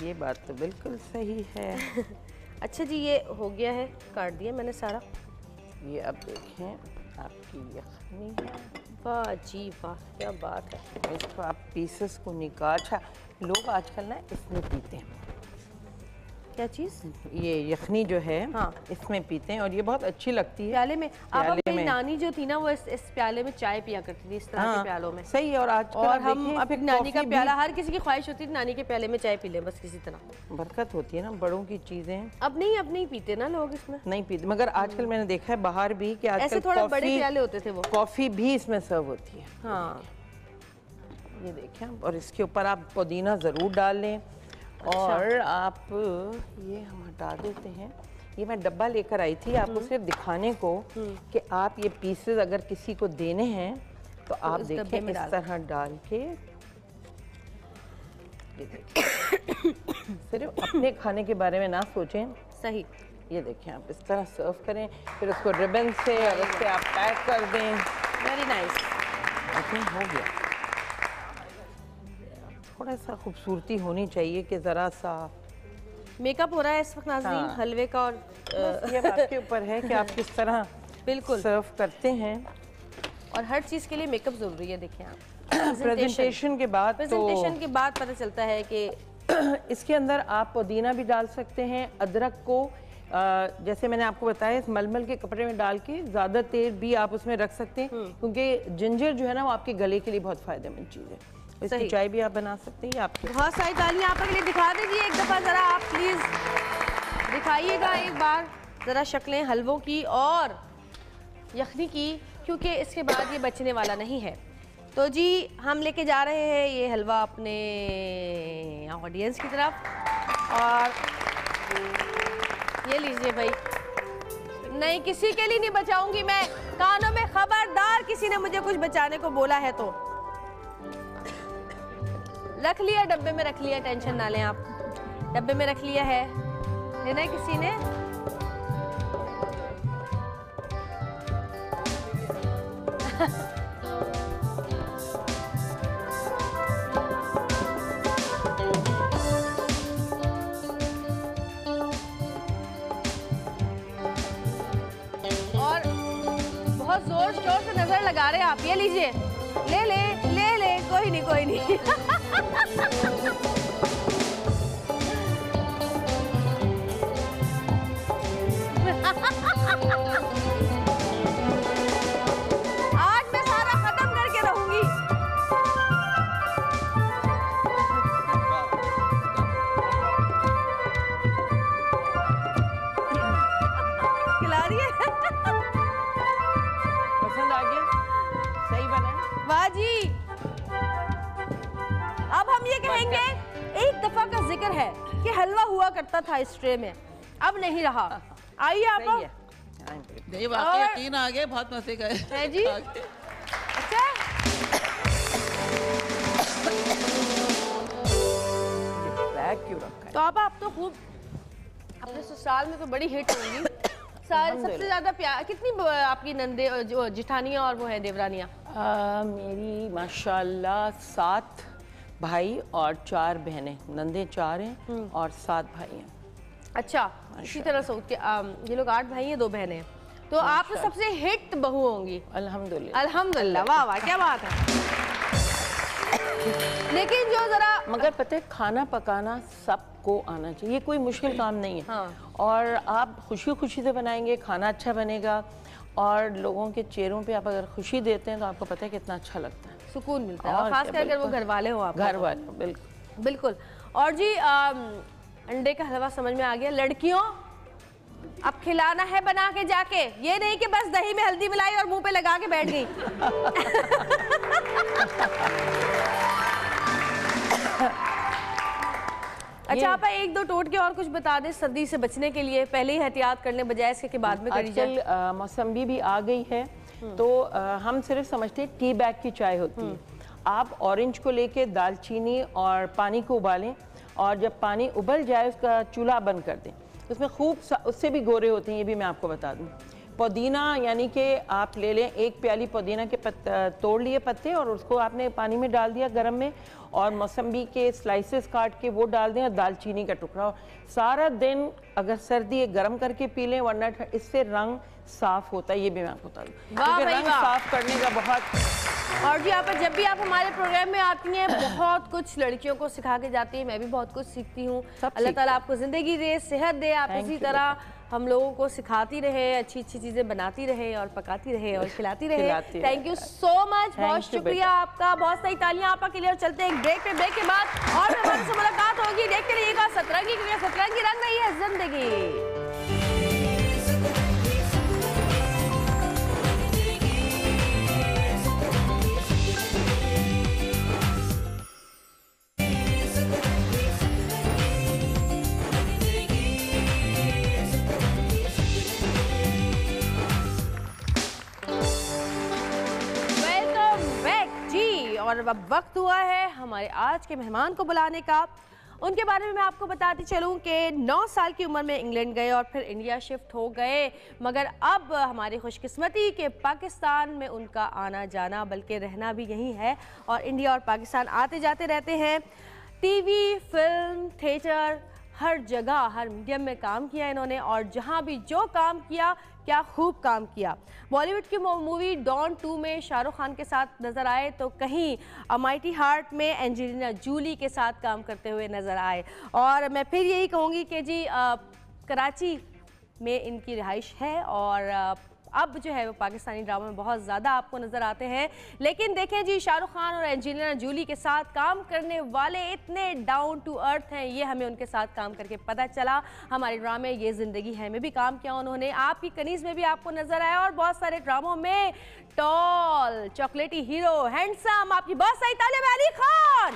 ये बात तो बिल्कुल सही है। अच्छा जी, ये हो गया है, काट दिया मैंने सारा। ये अब देखें आपकी यखनी है। वाह जी वाह, क्या बात है। इसको आप पीसेस को निकाल। अच्छा, लोग आजकल ना इसमें पीते हैं। क्या चीज़? ये यखनी जो है, हाँ, इसमें पीते हैं, और ये बहुत अच्छी लगती है प्याले में। आप अपनी नानी जो थी ना, वो इस प्याले में चाय पिया करती थी, इस तरह के प्यालों में। सही है। और आजकल और हम अपनी नानी का प्याला, हर किसी की ख्वाहिश होती थी नानी के प्याले में चाय पी लें, बस किसी तरह। बरकत होती है ना बड़ों की चीजें। अब नहीं पीते ना लोग, इसमें नहीं पीते। मगर आजकल मैंने देखा है बाहर भी कि आजकल ऐसे थोड़ा बड़े प्याले होते थे वो, कॉफी भी इसमें सर्व होती है। हाँ, ये देखें। और इसके ऊपर आप पुदीना जरूर डाल लें। और आप ये हम हटा देते हैं। ये मैं डब्बा लेकर आई थी आपको सिर्फ दिखाने को कि आप ये पीसेस अगर किसी को देने हैं तो आप देखें इस तरह डाल के। ये देखिए, सिर्फ अपने खाने के बारे में ना सोचें। सही। ये देखें, आप इस तरह सर्व करें, फिर उसको रिबन से और उससे आप पैक कर दें। Very nice. हो गया। थोड़ा सा खूबसूरती होनी चाहिए कि ज़रा सा मेकअप हो रहा है इस वक्त नाज़रीन। हाँ। हलवे का। और ये आपके ऊपर है कि आप किस तरह बिल्कुल सर्व करते हैं। और हर चीज़ के लिए मेकअप ज़रूरी है। देखें आप, प्रेजेंटेशन के बाद के बाद पता चलता है कि इसके अंदर आप पुदीना भी डाल सकते हैं, अदरक को जैसे मैंने आपको बताया इस मलमल के कपड़े में डाल के, ज़्यादा देर भी आप उसमें रख सकते हैं, क्योंकि जिंजर जो है ना वो आपके गले के लिए बहुत फ़ायदेमंद चीज़ है। इसकी चाय भी आप बना सकते हैं। आपके बहुत सारी तालियां आप लिए दिखा दीजिए एक दफ़ा ज़रा, आप प्लीज़ दिखाइएगा एक बार ज़रा शक्लें हलवों की और यखनी की, क्योंकि इसके बाद ये बचने वाला नहीं है। तो जी हम लेके जा रहे हैं ये हलवा अपने ऑडियंस की तरफ। और ये लीजिए भाई। नहीं, किसी के लिए नहीं बचाऊंगी मैं, कानों में खबरदार किसी ने मुझे कुछ बचाने को बोला है तो। रख लिया, डब्बे में रख लिया, टेंशन ना लें आप, डब्बे में रख लिया है। लेना है किसी ने? लगा रहे हैं आप, ये लीजिए, ले ले ले ले, कोई नहीं कोई नहीं। आज मैं सारा खत्म करके रहूंगी। खिला रही है। पसंद आ गया? सही बना? वाह जी। अब हम ये कहेंगे, एक दफा का जिक्र है कि हलवा हुआ करता था इस ट्रे में, अब नहीं रहा। आइए आप। नहीं वाकई यकीन आ गया, बहुत मजे का है जी। अच्छा, बैग क्यों रखा है? तो आप तो खूब अपने ससुराल में तो बड़ी हिट होंगी। सबसे ज्यादा प्यार कितनी आपकी नंदे जो जिठानियाँ और वो है देवरानियाँ? मेरी माशाल्लाह 7 भाई और 4 बहनें। नंदे 4 हैं और 7 भाई हैं। अच्छा, इसी तरह सऊद के ये लोग 8 भाई हैं, 2 बहनें हैं। तो आप तो सबसे हिट बहू होंगी। अल्हम्दुलिल्लाह। अल्हम्दुलिल्लाह, वाह वाह, क्या बात है। लेकिन जो जरा मगर पता है, खाना पकाना सबको आना चाहिए, कोई मुश्किल काम नहीं है। हाँ। और आप खुशी खुशी से बनाएंगे, खाना अच्छा बनेगा, और लोगों के चेहरों पे आप अगर खुशी देते हैं तो आपको पता है कितना अच्छा लगता है, सुकून मिलता है। और और खास क्या, कर अगर वो घर वाले हो आप। घर वाले, बिल्कुल बिल्कुल। और जी अंडे का हलवा समझ में आ गया। लड़कियों, अब खिलाना है बना के जाके, ये नहीं कि बस दही में हल्दी मिलाई और मुंह पे लगा के बैठ गई। अच्छा, आप 1-2 टोटके और कुछ बता दें सर्दी से बचने के लिए, पहले ही एहतियात करने बजाय इसके कि बाद में करी जाए। आजकल मौसम्बी भी आ गई है, तो हम सिर्फ समझते हैं टी बैग की चाय होती है। आप ऑरेंज को लेके दालचीनी और पानी को उबालें, और जब पानी उबल जाए उसका चूल्हा बंद कर दें। उसमें खूब उससे भी गोरे होते हैं, ये भी मैं आपको बता दूं। पुदीना यानी कि आप ले लें 1 प्याली पुदीना के तोड़ लिए पत्ते, और उसको आपने पानी में डाल दिया गरम में, और मौसम्बी के स्लाइसेस काट के वो डाल दें, और दालचीनी का टुकड़ा। सारा दिन अगर सर्दी है गर्म करके पी लें, वरना इससे रंग साफ होता है, ये भी मैं आपको बता दूं। वाह भाई रंग वाह। साफ करने का बहुत। और जी आप जब भी आप हमारे प्रोग्राम में आती हैं, बहुत कुछ लड़कियों को सिखा के जाती हैं, मैं भी बहुत कुछ सीखती हूँ। अल्लाह ताला आपको जिंदगी दे, सेहत दे, आप इसी तरह हम लोगों को सिखाती रहे, अच्छी अच्छी चीजें बनाती रहे और पकाती रहे और खिलाती रहे। थैंक यू सो मच, बहुत शुक्रिया आपका, बहुत सारी तालियां आपके लिए। और चलते हैं एक ब्रेक पे, ब्रेक के बाद और हमारे से मुलाकात होगी। देखते रहिएगा सतरंगी, क्योंकि सतरंगी रंग रही है जिंदगी। और अब वक्त हुआ है हमारे आज के मेहमान को बुलाने का। उनके बारे में मैं आपको बताती चलूं कि 9 साल की उम्र में इंग्लैंड गए और फिर इंडिया शिफ्ट हो गए, मगर अब हमारी खुशकिस्मती के पाकिस्तान में उनका आना जाना बल्कि रहना भी यही है, और इंडिया और पाकिस्तान आते जाते रहते हैं। टीवी, फिल्म, थिएटर, हर जगह, हर मीडियम में काम किया इन्होंने, और जहां भी जो काम किया, क्या खूब काम किया। बॉलीवुड की मूवी डॉन 2 में शाहरुख खान के साथ नज़र आए, तो कहीं अ माइटी हार्ट में एंजेलिना जूली के साथ काम करते हुए नज़र आए। और मैं फिर यही कहूँगी कि जी कराची में इनकी रिहाइश है, और अब जो है वो पाकिस्तानी ड्रामा में बहुत ज़्यादा आपको नज़र आते हैं। लेकिन देखें जी, शाहरुख खान और एंजेलिना जूली के साथ काम करने वाले इतने डाउन टू अर्थ हैं, ये हमें उनके साथ काम करके पता चला। हमारे ड्रामे ये ज़िंदगी है में भी काम किया उन्होंने, आपकी कनीज़ में भी आपको नज़र आया, और बहुत सारे ड्रामों में टॉल, चॉकलेटी हीरो, हैंडसम, आपकी बहुत सारी तालियां अली खान।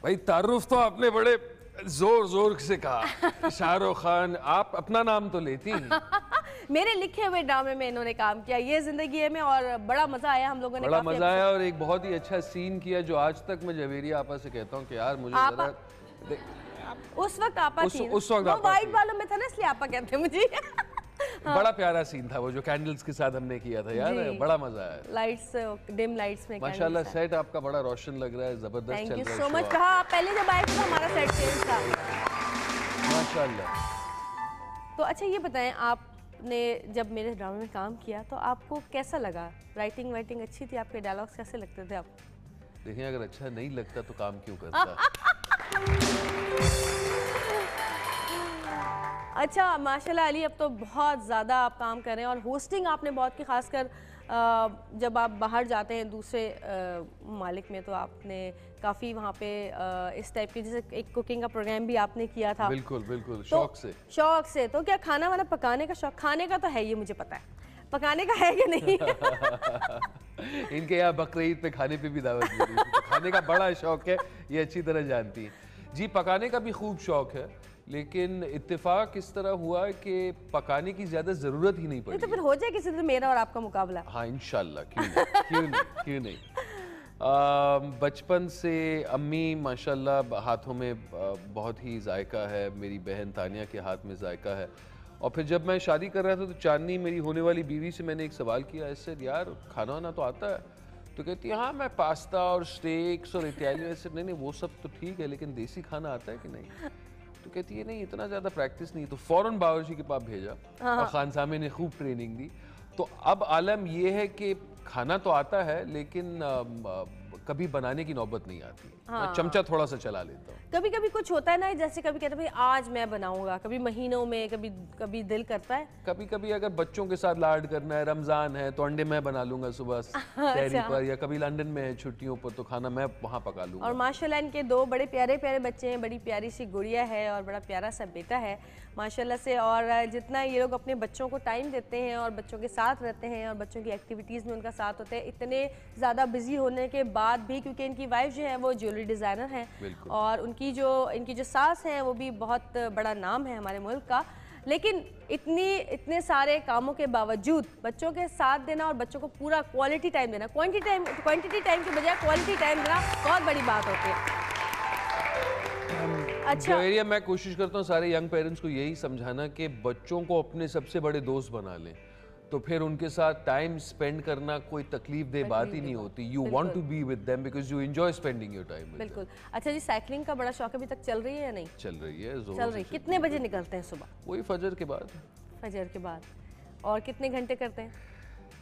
भाई तारुफ तो आपने बड़े जोर जोर से कहा। शाहरुख खान, आप अपना नाम तो लेती हैं। मेरे लिखे हुए ड्रामे में इन्होंने काम किया, ये जिंदगी है में, और बड़ा मजा आया हम लोगों ने। बड़ा मजा आया, और एक बहुत ही अच्छा सीन किया जो आज तक मैं जवेरी आपा से कहता हूँ कि यार मुझे जरा उस वक्त आपा थी, उस वक्त वो वाइट वालों में था ना, इसलिए आपा कहते हैं मुझे। बड़ा प्यारा सीन था वो जो कैंडल्स के साथ हमने किया था, याद है? बड़ा मजा आया। लाइट्स, डिम लाइट्स में माशाल्लाह सेट आपका बड़ा रोशन लग रहा है, जबरदस्त चल रहा है। Thank you so much. कहा आप पहले जब आए थे तो हमारा सेट चेंज था। माशाल्लाह। तो अच्छा ये बताएं, आपने जब मेरे ड्रामे में काम किया तो आपको कैसा लगा? राइटिंग वाइटिंग अच्छी थी? आपके डायलॉग्स कैसे लगते थे आपको? देखिए अगर अच्छा नहीं लगता तो काम क्यों करता? अच्छा माशाल्लाह अली, अब तो बहुत ज़्यादा आप काम कर रहे हैं और होस्टिंग आपने बहुत की, खासकर जब आप बाहर जाते हैं दूसरे मालिक में तो आपने काफ़ी वहाँ पे इस टाइप की, जैसे एक कुकिंग का प्रोग्राम भी आपने किया था। बिल्कुल बिल्कुल, तो शौक से। तो क्या खाना वाना पकाने का शौक? खाने का तो है, ये मुझे पता है, पकाने का है कि नहीं? इनके यहाँ बकरीद पे खाने पे भी दावत मिली थी, तो खाने का बड़ा शौक है, ये अच्छी तरह जानती हैं जी। पकाने का भी खूब शौक है, लेकिन इत्तेफाक इस तरह हुआ कि पकाने की ज्यादा जरूरत ही नहीं पड़ी। तो फिर हो जाए किसी दिन मेरा और आपका मुकाबला। हाँ इंशाल्लाह, क्यों नहीं। बचपन से अम्मी माशाल्लाह हाथों में बहुत ही जायका है, मेरी बहन तानिया के हाथ में जायका है। और फिर जब मैं शादी कर रहा था तो चांदनी मेरी होने वाली बीवी से मैंने एक सवाल किया, ऐसे यार खाना वाना तो आता है? तो कहती है हाँ मैं पास्ता और स्टेक्स और इटालियन। ऐसे नहीं वो सब तो ठीक है, लेकिन देसी खाना आता है कि नहीं? तो कहती है नहीं इतना ज़्यादा प्रैक्टिस नहीं। तो फ़ौरन बावर्ची के पास भेजा और खानसामे ने खूब ट्रेनिंग दी। तो अब आलम ये है कि खाना तो आता है, लेकिन कभी बनाने की नौबत नहीं आती। मैं चमचा थोड़ा सा चला लेता हूँ। कभी कभी कुछ होता है ना, जैसे कभी कहते हैं भाई आज मैं बनाऊंगा, कभी महीनों में, कभी दिल करता है। कभी कभी अगर बच्चों के साथ लाड करना है, रमजान है तो अंडे मैं बना लूंगा सुबह सहरी पर, या कभी लंदन में है छुट्टियों पर तो खाना मैं वहाँ पका लूंगा। और माशाल्लाह इनके दो बड़े प्यारे प्यारे बच्चे हैं, बड़ी प्यारी सी गुड़िया है और बड़ा प्यारा सा बेटा है माशाल्लाह से। और जितना ये लोग अपने बच्चों को टाइम देते हैं और बच्चों के साथ रहते हैं और बच्चों की एक्टिविटीज़ में उनका साथ होते हैं, इतने ज़्यादा बिजी होने के बाद भी, क्योंकि इनकी वाइफ जो है वो ज्वेलरी डिज़ाइनर हैं और इनकी जो सास हैं वो भी बहुत बड़ा नाम है हमारे मुल्क का, लेकिन इतने सारे कामों के बावजूद बच्चों के साथ देना और बच्चों को पूरा क्वालिटी टाइम देना, क्वांटिटी टाइम के बजाय क्वालिटी टाइम देना बहुत बड़ी बात होती है। अच्छा एरिया मैं कोशिश करता हूँ सारे यंग पेरेंट्स को यही समझाना कि बच्चों को अपने सबसे बड़े दोस्त बना लें, तो फिर उनके साथ टाइम स्पेंड करना कोई तकलीफ दे बात ही नहीं होती। You want to be with them because you enjoy spending your time. बिल्कुल। अच्छा जी, साइकिलिंग का बड़ा शौक अभी तक चल रही है या नहीं? चल रही है, चल रही। कितने बजे निकलते हैं सुबह? वही फजर के बाद। फजर के बाद। और कितने घंटे करते हैं?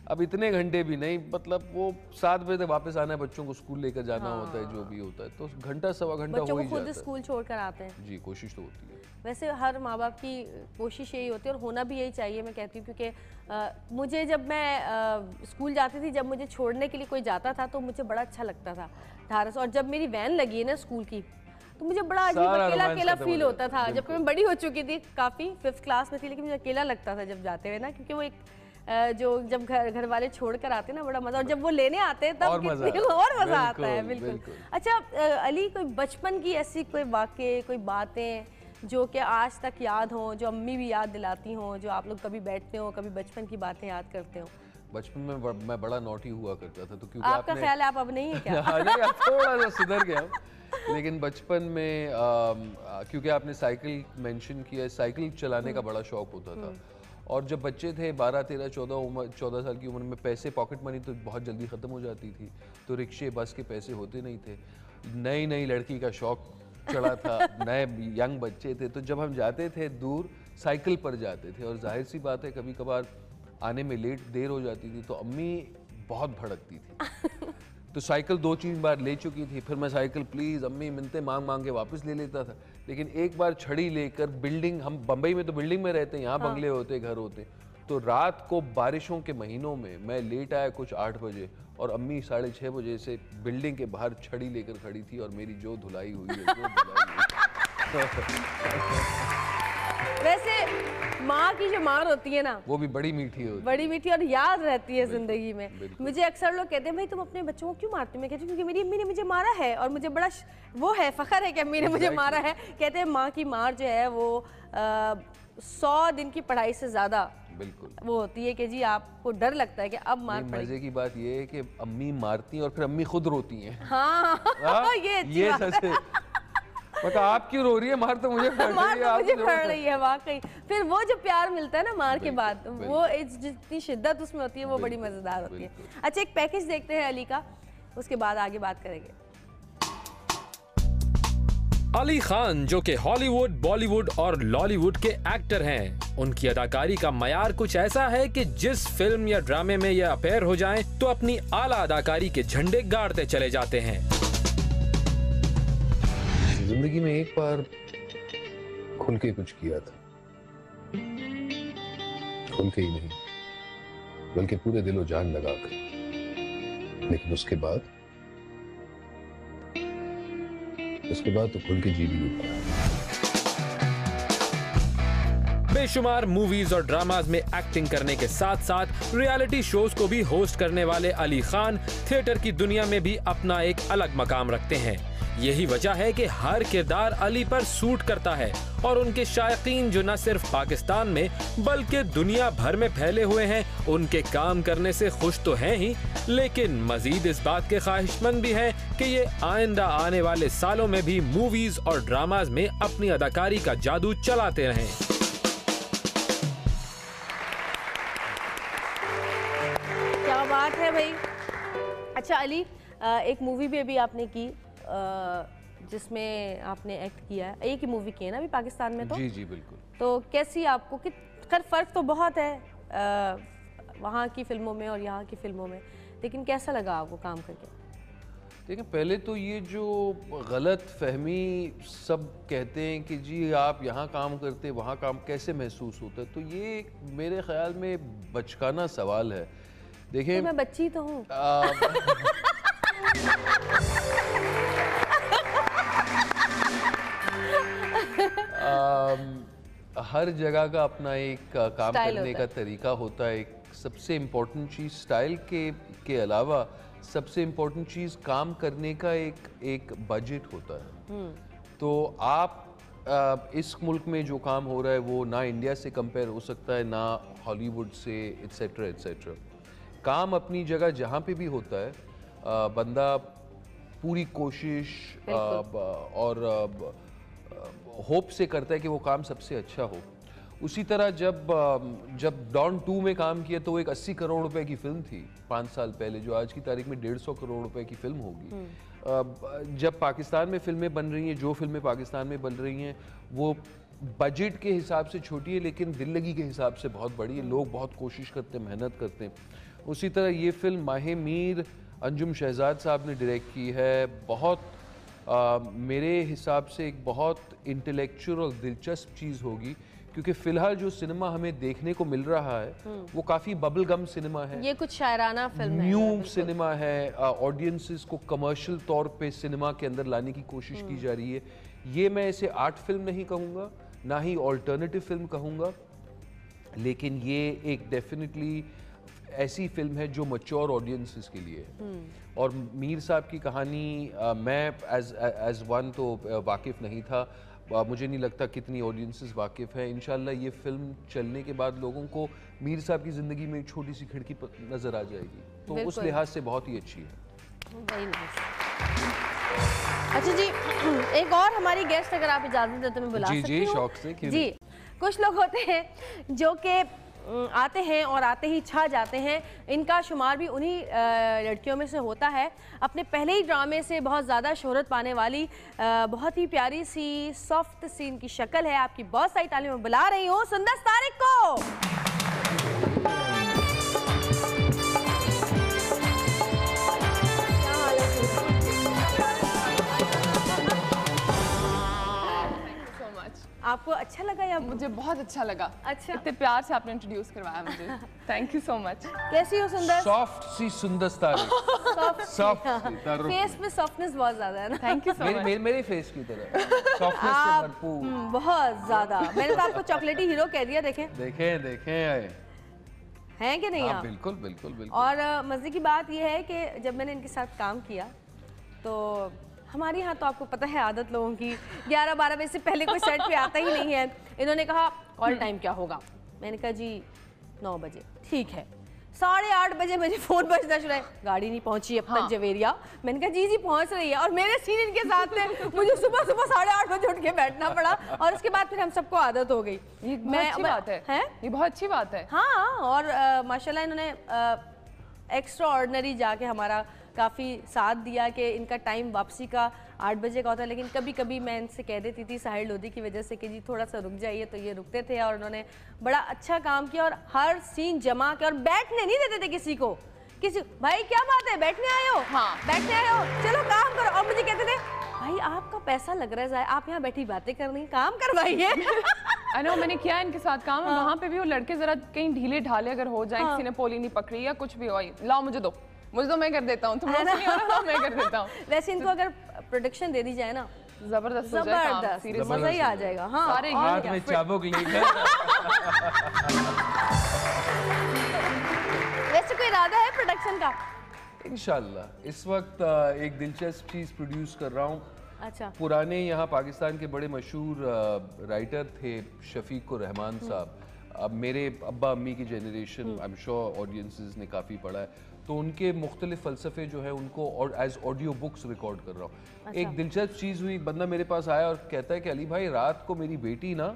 अब इतने घंटे भी नहीं, मतलब वो 7 बजे तक वापस आना है, बच्चों को स्कूल लेकर जाना होता है, जो भी होता है, तो घंटा सवा घंटा हो ही जाता है। बच्चों को खुद स्कूल छोड़कर आते हैं? जी, कोशिश तो होती है। वैसे हर माँ बाप की कोशिश यही होती है और होना भी यही चाहिए, मैं कहती हूँ, क्योंकि मुझे जब मैं स्कूल जाती थी, जब मुझे छोड़ने के लिए कोई जाता था तो मुझे बड़ा अच्छा लगता था ढारस। और जब मेरी वैन लगी है ना स्कूल की, तो मुझे बड़ा अजीब अकेला फील होता था। जबकि मैं बड़ी हो चुकी थी काफ़ी, 5th क्लास में थी, लेकिन मुझे अकेला लगता था जब जाते हुए ना, क्योंकि वो एक जो जब घर वाले छोड़ कर आते हैं ना, बड़ा मज़ा, और जब वो लेने आते हैं तब और मज़ा आता है। बिल्कुल। अच्छा अली, कोई बचपन की ऐसी कोई वाक़े, कोई बातें जो कि आज तक याद हों, जो अम्मी भी याद दिलाती हों, जो आप लोग कभी बैठते हो, कभी बचपन की बातें याद करते हो? बचपन में मैं बड़ा नॉटी हुआ करता था, तो क्योंकि आपका ख्याल है आप अब नहीं है क्या? नहीं, थोड़ा सा सुधर गया, लेकिन बचपन में क्योंकि आपने साइकिल मेंशन किया, साइकिल चलाने का बड़ा शौक होता था। और जब बच्चे थे 12, 13, 14 साल की उम्र में, पैसे पॉकेट मनी तो बहुत जल्दी ख़त्म हो जाती थी, तो रिक्शे बस के पैसे होते नहीं थे। नई लड़की का शौक चढ़ा था, नए यंग बच्चे थे, तो जब हम जाते थे दूर साइकिल पर जाते थे, और जाहिर सी बात है कभी कभार आने में देर हो जाती थी तो अम्मी बहुत भड़कती थी। तो साइकिल 2-3 बार ले चुकी थी, फिर मैं साइकिल प्लीज़ अम्मी मिलते मांग के वापस ले लेता था। लेकिन एक बार छड़ी लेकर बिल्डिंग, हम बम्बई में तो बिल्डिंग में रहते हैं, यहाँ बंगले होते, घर होते, तो रात को बारिशों के महीनों में मैं लेट आया कुछ 8 बजे, और अम्मी 6:30 बजे से बिल्डिंग के बाहर छड़ी लेकर खड़ी थी, और मेरी जो धुलाई हुई है वैसे माँ की जो मार होती है ना, वो भी बड़ी मीठी होती है, बड़ी मीठी और याद रहती है जिंदगी में। मुझे अक्सर लोग कहते हैं भाई तुम अपने बच्चों को क्यों मारती हो? मैं कहती हूँ क्योंकि मेरी अम्मी ने मुझे मारा है और मुझे बड़ा वो है, फख्र है कि अम्मी ने मुझे मारा है। कहते हैं माँ की मार जो है वो 100 दिन की पढ़ाई से ज्यादा बिल्कुल वो होती है कि जी आपको डर लगता है कि अब मार पड़ेगी। मजे की बात ये है कि अम्मी मारती हैं और फिर अम्मी खुद रोती हैं। हाँ, ये सबसे मतलब आप क्यों रो रही है? मार तो मुझे पड़ मार रही है, तो आप मुझे क्यों पड़ रो रही है वाकई। फिर वो जो प्यार मिलता है ना मार के बाद, बिल्कुल, वो जितनी शिद्दत उसमें होती है वो बड़ी बिल्कुल, मजेदार होती है। बिल्कुल। अच्छा, एक पैकेज देखते हैं अली का, उसके बाद आगे बात करेंगे। अली खान जो कि हॉलीवुड, बॉलीवुड और लॉलीवुड के एक्टर हैं, उनकी अदाकारी का मयार कुछ ऐसा है कि जिस फिल्म या ड्रामे में ये अपेयर हो जाएं, तो अपनी आला अदाकारी के झंडे गाड़ते चले जाते हैं। जिंदगी में एक बार खुल के कुछ किया था, खुल के ही नहीं बल्कि पूरे दिलो जान लगा कर, लेकिन उसके बाद तो खुल के जी भी नहीं पाया। बेशुमार मूवीज और ड्रामाज में एक्टिंग करने के साथ साथ रियलिटी शोज को भी होस्ट करने वाले अली खान थिएटर की दुनिया में भी अपना एक अलग मकाम रखते हैं। यही वजह है कि हर किरदार अली पर सूट करता है और उनके शायकीन जो न सिर्फ पाकिस्तान में बल्कि दुनिया भर में फैले हुए हैं, उनके काम करने से खुश तो हैं ही, लेकिन मजीद इस बात के ख्वाहिशमंद भी हैं कि ये आइंदा आने वाले सालों में भी मूवीज और ड्रामाज में अपनी अदाकारी का जादू चलाते रहें। क्या बात है भाई। अच्छा अली, एक मूवी भी अभी आपने की जिसमें आपने एक्ट किया है, एक ही मूवी की है ना अभी पाकिस्तान में? तो जी जी बिल्कुल। तो कैसी आपको, कि खैर फ़र्क तो बहुत है वहाँ की फिल्मों में और यहाँ की फिल्मों में, लेकिन कैसा लगा आपको काम करके? देखिए, पहले तो ये जो गलत फहमी सब कहते हैं कि जी आप यहाँ काम करते वहाँ काम, कैसे महसूस होता है, तो ये मेरे ख्याल में बचकाना सवाल है। देखिए, तो मैं बच्ची तो हूँ। हर जगह का अपना एक काम स्टाइल करने होता का है। तरीका होता है। एक सबसे इम्पोर्टेंट चीज़ स्टाइल के अलावा सबसे इम्पोर्टेंट चीज़ काम करने का एक बजट होता है। तो आप इस मुल्क में जो काम हो रहा है वो ना इंडिया से कंपेयर हो सकता है, ना हॉलीवुड से, एट्सेट्रा एट्सेट्रा। काम अपनी जगह जहाँ पे भी होता है, बंदा पूरी कोशिश और होप से करता है कि वो काम सबसे अच्छा हो। उसी तरह जब डॉन 2 में काम किया तो वो एक 80 करोड़ रुपए की फिल्म थी 5 साल पहले, जो आज की तारीख में 150 करोड़ रुपए की फिल्म होगी। जब पाकिस्तान में फिल्में बन रही हैं, जो फिल्में पाकिस्तान में बन रही हैं वो बजट के हिसाब से छोटी है लेकिन दिल लगी के हिसाब से बहुत बड़ी है। लोग बहुत कोशिश करते हैं, मेहनत करते हैं। उसी तरह ये फिल्म माहे मीर अंजुम शहजाद साहब ने डायरेक्ट की है। बहुत मेरे हिसाब से एक बहुत इंटेलेक्चुअल और दिलचस्प चीज़ होगी, क्योंकि फ़िलहाल जो सिनेमा हमें देखने को मिल रहा है वो काफ़ी बबल गम सिनेमा है। ये कुछ शायराना फिल्म है, न्यू सिनेमा है। ऑडियंसेस को कमर्शियल तौर पे सिनेमा के अंदर लाने की कोशिश की जा रही है। ये मैं इसे आर्ट फिल्म नहीं कहूँगा, ना ही ऑल्टरनेटिव फिल्म कहूँगा, लेकिन ये एक डेफिनेटली ऐसी फिल्म है जो मैच्योर ऑडियंसेस के लिए है। और मीर साहब की कहानी मैं एज वन तो वाकिफ़ नहीं था, मुझे नहीं लगता कितनी ऑडियंसेस वाकिफ़ हैं। इंशाल्लाह ये फिल्म चलने के बाद लोगों को मीर साहब की ज़िंदगी में एक छोटी सी खिड़की नज़र आ जाएगी, तो उस लिहाज से बहुत ही अच्छी है। Very nice. अच्छा जी, एक और हमारी गेस्ट अगर आप इजाज़त दें तो मैं बुला सकती हूँ? जी शौक से, क्यों जी। कुछ लोग होते हैं जो कि आते हैं और आते ही छा जाते हैं। इनका शुमार भी उन्हीं लड़कियों में से होता है। अपने पहले ही ड्रामे से बहुत ज़्यादा शोहरत पाने वाली बहुत ही प्यारी सी सॉफ्ट सी इनकी शक्ल है। आपकी बहुत सारी तालीम में बुला रही हूँ सुंदस तारिक को। आपको अच्छा लगा या? मुझे बहुत अच्छा लगा। अच्छा, इतने प्यार से आपने इंट्रोड्यूस करवाया मुझे। Thank you so much. कैसी हो सुंदर? सॉफ्ट सी सुंदर सॉफ्ट फेस में सॉफ्टनेस बहुत ज्यादा है ना? Thank you so much. मेरे फेस की तरह सॉफ्टनेस से भरपूर, बहुत ज्यादा। मैंने तो आपको चॉकलेटी हीरो कह दिया। देखें हैं कि नहीं आप? बिल्कुल बिल्कुल बिल्कुल। और मजे की बात यह है कि जब मैंने इनके साथ काम किया तो हमारे यहाँ तो आपको पता है आदत लोगों की 11-12 बजे से पहले कोई सेट पे आता ही नहीं है। इन्होंने कहा कॉल टाइम क्या होगा? मैंने कहा जी 9 बजे। ठीक है, 8:30 बजे मुझे फोन बजना शुरू है, गाड़ी नहीं पहुंची अब तक जवेरिया। मैंने कहा जी पहुंच रही है, और मेरे सीन इनके साथ थे, मुझे सुबह 8:30 बजे उठ के बैठना पड़ा, और उसके बाद फिर हम सबको आदत हो गई। ये बहुत अच्छी बात है, ये बहुत अच्छी बात है। हाँ, और माशाल्लाह इन्होंने एक्स्ट्रा ऑर्डिनरी जाके हमारा काफ़ी साथ दिया कि इनका टाइम वापसी का 8 बजे का होता है, लेकिन कभी कभी मैं इनसे कह देती थी साहिर लोधी की वजह से कि जी थोड़ा सा रुक जाइए, तो ये रुकते थे और उन्होंने बड़ा अच्छा काम किया और हर सीन जमा के, और बैठने नहीं देते थे किसी को। भाई क्या बात है, बैठने आए हो? हाँ बैठने आए हो, चलो काम करो। और मुझे कहते थे भाई आपका पैसा लग रहा है, आप यहाँ बैठी बातें कर रही, काम करवाइए। अनो मैंने किया इनके साथ काम, वहाँ पे भी वो लड़के जरा कहीं ढीले ढाले अगर हो जाए, किसी ने पोली नहीं पकड़ी या कुछ भी हो, लाओ मुझे दो, मैं कर देता हूँ, तुम लोग नहीं हो रहा, मैं कर देता हूँ। वैसे इनको अगर प्रोडक्शन दे दी जाए ना, जबरदस्त मजा ही आ जाएगा। हाँ, सारे हाथ में चाबुक लेकर। वैसे कोई इरादा है प्रोडक्शन का? इंशाल्लाह इस वक्त एक दिलचस्प चीज प्रोड्यूस कर रहा हूँ। अच्छा। पुराने यहाँ पाकिस्तान के बड़े मशहूर राइटर थे शफीक रहमान साहब, अब मेरे अब्बा अम्मी की generation, I am sure audiences ने काफ़ी पढ़ा है, तो उनके मुख्तलिफ फ़लसफ़े जो है उनको एज ऑडियो बुक्स रिकॉर्ड कर रहा हूँ। अच्छा। एक दिलचस्प चीज़ हुई, बंदा मेरे पास आया और कहता है कि अली भाई रात को मेरी बेटी ना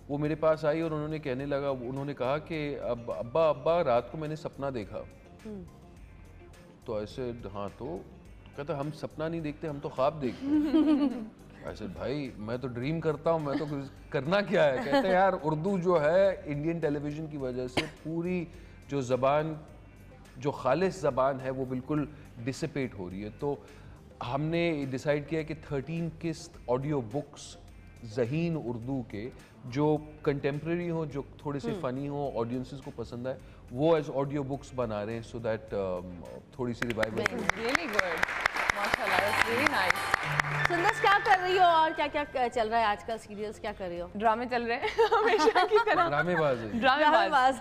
वो मेरे पास आई और उन्होंने कहने लगा, उन्होंने कहा कि अब्बा अब्बा रात को मैंने सपना देखा। तो ऐसे हाँ, तो कहता हम सपना नहीं देखते, हम तो ख्वाब देखते हैं। ऐसे भाई मैं तो ड्रीम करता हूँ, मैं तो करना क्या है। कहते हैं यार उर्दू जो है इंडियन टेलीविज़न की वजह से पूरी जो ज़बान, जो खालिस ज़बान है वो बिल्कुल डिसिपेट हो रही है। तो हमने डिसाइड किया कि 13 किस्त ऑडियो बुक्स ज़हीन उर्दू के जो कंटेम्प्रेरी हो, जो थोड़े से फ़नी हो, ऑडियंसेस को पसंद आए, वो एज ऑडियो बुक्स बना रहे हैं, सो दैट थोड़ी सी रिवाइवल। रियली गुड, माशाल्लाह, दैट्स रियली नाइस। सुंदर क्या कर रही हो और क्या क्या चल रहा है आजकल, सीरियल्स क्या कर रही हो? ड्रामे चल रहे हैं हमेशा की तरह। ड्रामेबाज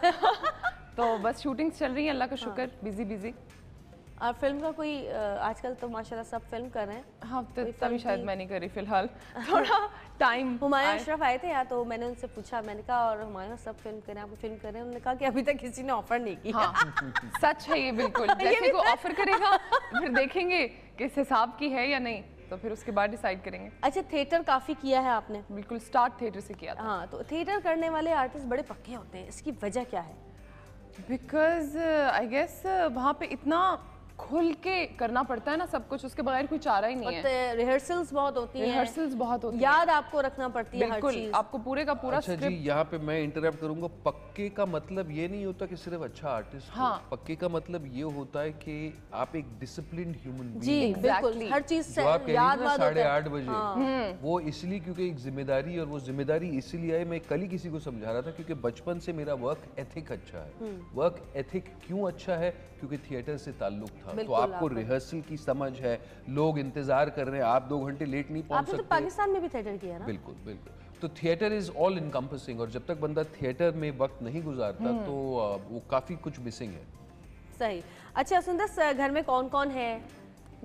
तो बस शूटिंग्स चल रही हैं, अल्लाह का शुक्र, बिजी। और फिल्म का कोई आजकल तो माशाल्लाह सब फिल्म कर रहे हैं। हाँ, तो तभी शायद मैं नहीं करी फिलहाल, थोड़ा टाइम। हुमायूं अशरफ आए थे यहाँ, तो मैंने उनसे पूछा, मैंने कहा और हुमायूं सब फिल्म करें, आपको फिल्म करें? उन्होंने कहा कि अभी तक किसी ने ऑफर नहीं किया। हाँ, सच है ये बिल्कुल। जैसे कोई ऑफर करेगा फिर देखेंगे किस हिसाब की है या नहीं, तो फिर उसके बाद डिसाइड करेंगे। अच्छा, थिएटर काफ़ी किया है आपने? बिल्कुल, स्टार्ट थिएटर से किया था। हाँ, तो थिएटर करने वाले आर्टिस्ट बड़े पक्के होते हैं, इसकी वजह क्या है? बिकॉज आई गेस वहाँ पे इतना खुल के करना पड़ता है ना सब कुछ, उसके बगैर कोई चारा ही नहीं है। रिहर्सल्स बहुत होती हैं, रिहर्सल्स बहुत होती हैं, याद आपको रखना पड़ती है हर चीज, आपको पूरे का पूरा अच्छा जी, यहाँ पे मैं इंटरप्ट करूंगा। पक्के का मतलब ये नहीं होता कि सिर्फ अच्छा आर्टिस्ट हो। पक्के का मतलब ये होता है कि आप एक डिसिप्लिन्ड ह्यूमन बीइंग, बिल्कुल हर चीज से याद 8:30 बजे, हाँ। वो इसलिए क्योंकि एक जिम्मेदारी, और वो जिम्मेदारी इसीलिए है, मैं कल ही किसी को समझा रहा था, क्योंकि बचपन से मेरा वर्क एथिक अच्छा है। वर्क एथिक क्यों अच्छा है? क्योंकि थिएटर से ताल्लुक था, तो आपको रिहर्सल की समझ है, लोग इंतजार कर रहे हैं, आप 2 घंटे लेट नहीं पहुंच सकते। आपने तो पाकिस्तान में भी थिएटर किया ना? बिल्कुल बिल्कुल। तो थिएटर इज ऑल इनकम्पसिंग, और जब तक बंदा थिएटर में वक्त नहीं गुजारता तो वो काफी कुछ मिसिंग है। सही। अच्छा सुंदर, घर में कौन कौन है?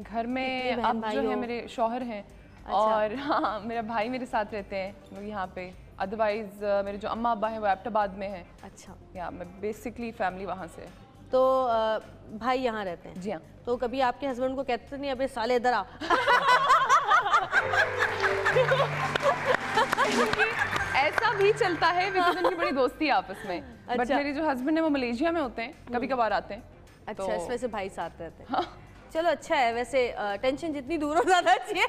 घर में अब जो है मेरे शौहर हैं। अच्छा। और हाँ, मेरा भाई मेरे साथ रहते हैं यहाँ पे। अदरवाइज मेरे जो अम्मा अब्बा हैं वो एबटाबाद में हैं। अच्छा। या मैं बेसिकली फैमिली वहाँ से। तो भाई यहाँ रहते हैं? जी हाँ। तो कभी आपके हस्बैंड को कहते नहीं अबे साले इधर आ? ऐसा भी चलता है, बिकॉज़ उनकी बड़ी दोस्ती है आपस में। अच्छा। बट मेरे जो हस्बैंड है वो मलेशिया में होते हैं, कभी कभार आते हैं। अच्छा, तो... इस वजह से भाई साथ रहते हैं। हाँ। चलो अच्छा है, वैसे टेंशन जितनी दूर हो ज्यादा अच्छी है।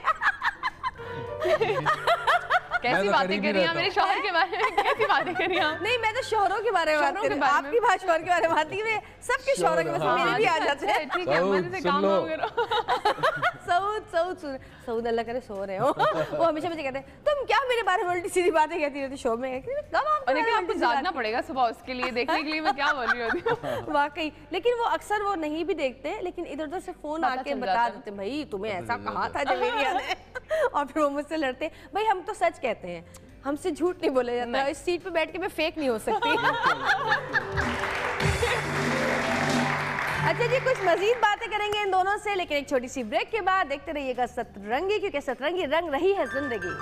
कैसी बातें कर रही हैं मेरे शौहर के बारे में? कैसी बातें कर रही हैं? नहीं, मैं तो शौहरों के बारे में बात कर रही हूँ, आपकी बात शौहर के बारे में बात की, सबके शौहर के बारे में मेरे भी आ जाते हैं। ठीक है, मजे से काम करो। सऊद अल्लाह करे सो रहे हो। वो हमेशा मुझे कहते हैं तुम क्या मेरे बारे में उल्टी सीधी बातें कहती रहती शो में। कब आपको जागना पड़ेगा सुबह उसके लिए, देखने के लिए मैं क्या बोल रही होती। वाकई, लेकिन वो अक्सर वो नहीं भी देखते, लेकिन इधर उधर से फोन आके बता देते भाई तुम्हें ऐसा कहा था जवेरिया ने, और फिर वो मुझसे लड़ते। भाई हम तो सच कहते हैं, हमसे झूठ नहीं बोला जाता। इस सीट पे बैठ के मैं फेक नहीं हो सकती। अच्छा जी, कुछ मजीद बातें करेंगे इन दोनों से, लेकिन एक छोटी सी ब्रेक के बाद। देखते रहिएगा सतरंगी, क्योंकि सतरंगी रंग रही है जिंदगी।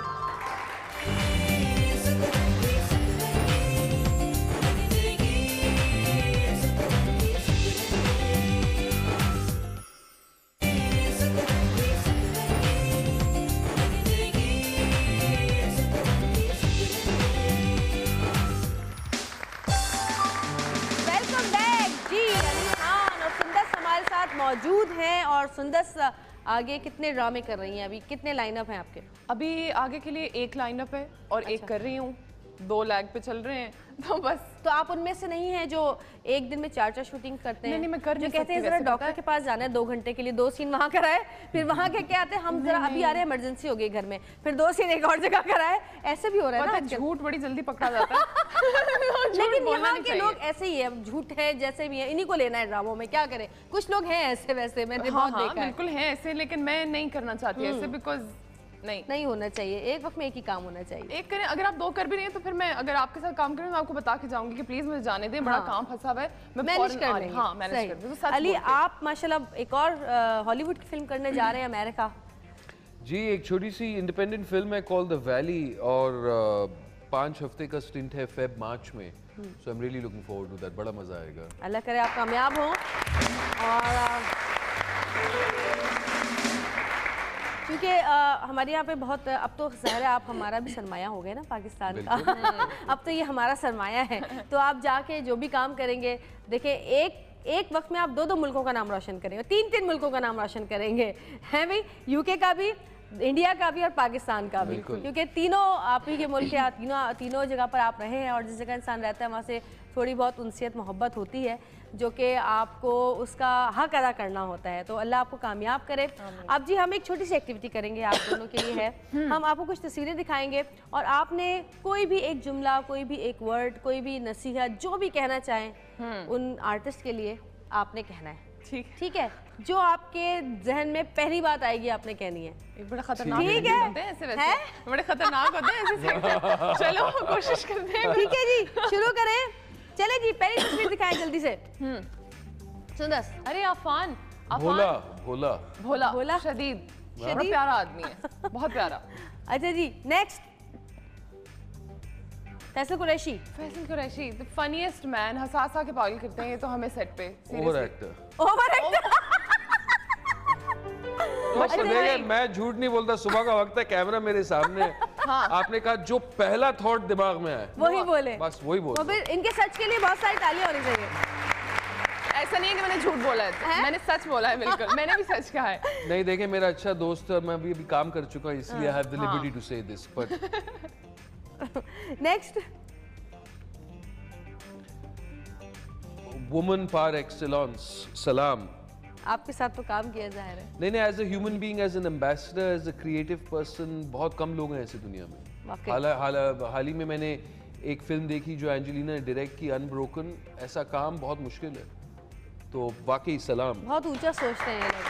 मौजूद हैं। और सुंदस, आगे कितने ड्रामे कर रही हैं अभी, कितने लाइनअप हैं आपके? अभी आगे के लिए एक लाइनअप है और एक कर रही हूँ, 2 लैग पे चल रहे हैं, तो बस। तो आप उनमें से नहीं हैं जो एक दिन में 4 शूटिंग करते हैं? नहीं, मैं कर जो नहीं कहते हैं सकती, जरा वैसे डॉक्टर के पास जाना है 2 घंटे के लिए, 2 सीन वहाँ कराए, फिर वहाँ के क्या आते हैं हम जरा अभी आ रहे हैं, इमरजेंसी हो गई घर में, फिर 2 सीन एक और जगह कराए, ऐसे भी हो रहा है ना आजकल। झूठ बड़ी जल्दी पकड़ा जाता है। लेकिन यहाँ के लोग ऐसे ही है, झूठ है जैसे भी है, इन्हीं को लेना है ड्रामों में, क्या करें। कुछ लोग हैं ऐसे, वैसे मैंने बहुत देखा है। बिल्कुल है ऐसे, लेकिन मैं नहीं करना चाहती ऐसे, बिकॉज नहीं होना चाहिए। एक वक्त में एक ही काम होना चाहिए। एक करें, अगर आप 2 कर भी नहीं तो फिर मैं अगर आपके साथ काम करूँ मैं आपको बता के जाऊंगी कि प्लीज मुझे जाने दें, बड़ा काम फंसा हुआ है, मैं मैनेज कर लेंगे। हाँ, मैनेज कर दूँ। अली, आप माशाल्लाह एक और हॉलीवुड की फिल्म करने जा रहे हैं अमेरिका। जी, एक छोटी सी इंडिपेंडेंट फिल्म है कॉल्ड द वैली, और 5 हफ्ते का स्टिंट है फेब-मार्च में, so I am really looking forward to that. बड़ा मजा आएगा। अल्लाह करे आप कामयाब हो। और क्योंकि हमारे यहाँ पे बहुत, अब तो ज़ाहिर है आप हमारा भी सरमाया हो गए ना पाकिस्तान का। अब तो ये हमारा सरमाया है, तो आप जाके जो भी काम करेंगे, देखिए एक वक्त में आप 2-2 मुल्कों का नाम रोशन करेंगे, 3-3 मुल्कों का नाम रोशन करेंगे, हैं भाई, यूके का भी, इंडिया का भी और पाकिस्तान का भी, क्योंकि तीनों आप ही के मुल्क है, तीनों जगह पर आप रहे हैं, और जिस जगह इंसान रहता है वहाँ से थोड़ी बहुत उनसियत मोहब्बत होती है, जो कि आपको उसका हक अदा करना होता है। तो अल्लाह आपको कामयाब करे। अब जी हम एक छोटी सी एक्टिविटी करेंगे आप दोनों के लिए है। हम आपको कुछ तस्वीरें दिखाएंगे और आपने कोई भी एक जुमला, कोई भी एक वर्ड, कोई भी नसीहत, जो भी कहना चाहें उन आर्टिस्ट के लिए आपने कहना है। ठीक है, जो आपके जहन में पहली बात आएगी आपने कहनी है। एक बड़ा खतरनाक ठीक है, होते हैं ऐसे वैसे, बड़े खतरनाक होते हैं ऐसे। चलो कोशिश करते हैं। ठीक है जी, शुरू करें। चले जी, पहली तस्वीर दिखाएं जल्दी से। सुंदस। अरे आफान, भोला भोला भोला भोला, शदीद, बड़ा प्यारा आदमी है, बहुत प्यारा। अच्छा जी, next. Faisal Qureshi. Faisal Qureshi, the funniest man, हंसा के पागल करते हैं ये तो हमें सेट पे। Over actor. मैं झूठ नहीं बोलता, सुबह का वक्त है, कैमरा मेरे सामने है। हाँ। आपने कहा जो पहला थॉट दिमाग में आया वही बोले, बस वही बोले। तो फिर इनके सच के लिए बहुत सारी तालियां होनी चाहिए। ऐसा नहीं है कि मैंने झूठ बोला है, मैंने सच बोला है, बिल्कुल मैंने भी सच कहा है। नहीं, देखें मेरा अच्छा दोस्त है, मैं भी अभी काम कर चुका हूँ, इसलिए I have the liberty to say this, but next. Woman par excellence, सलाम। आपके साथ तो काम किया जा रहा है। नहीं, as a human being, as an ambassador, as a creative person, बहुत कम लोग हैं ऐसे दुनिया में। हाल ही में मैंने एक फिल्म देखी जो एंजेलिना ने डायरेक्ट की, अनब्रोकन। ऐसा काम बहुत मुश्किल है, तो वाकई सलाम। बहुत ऊंचा सोचते हैं ये लोग।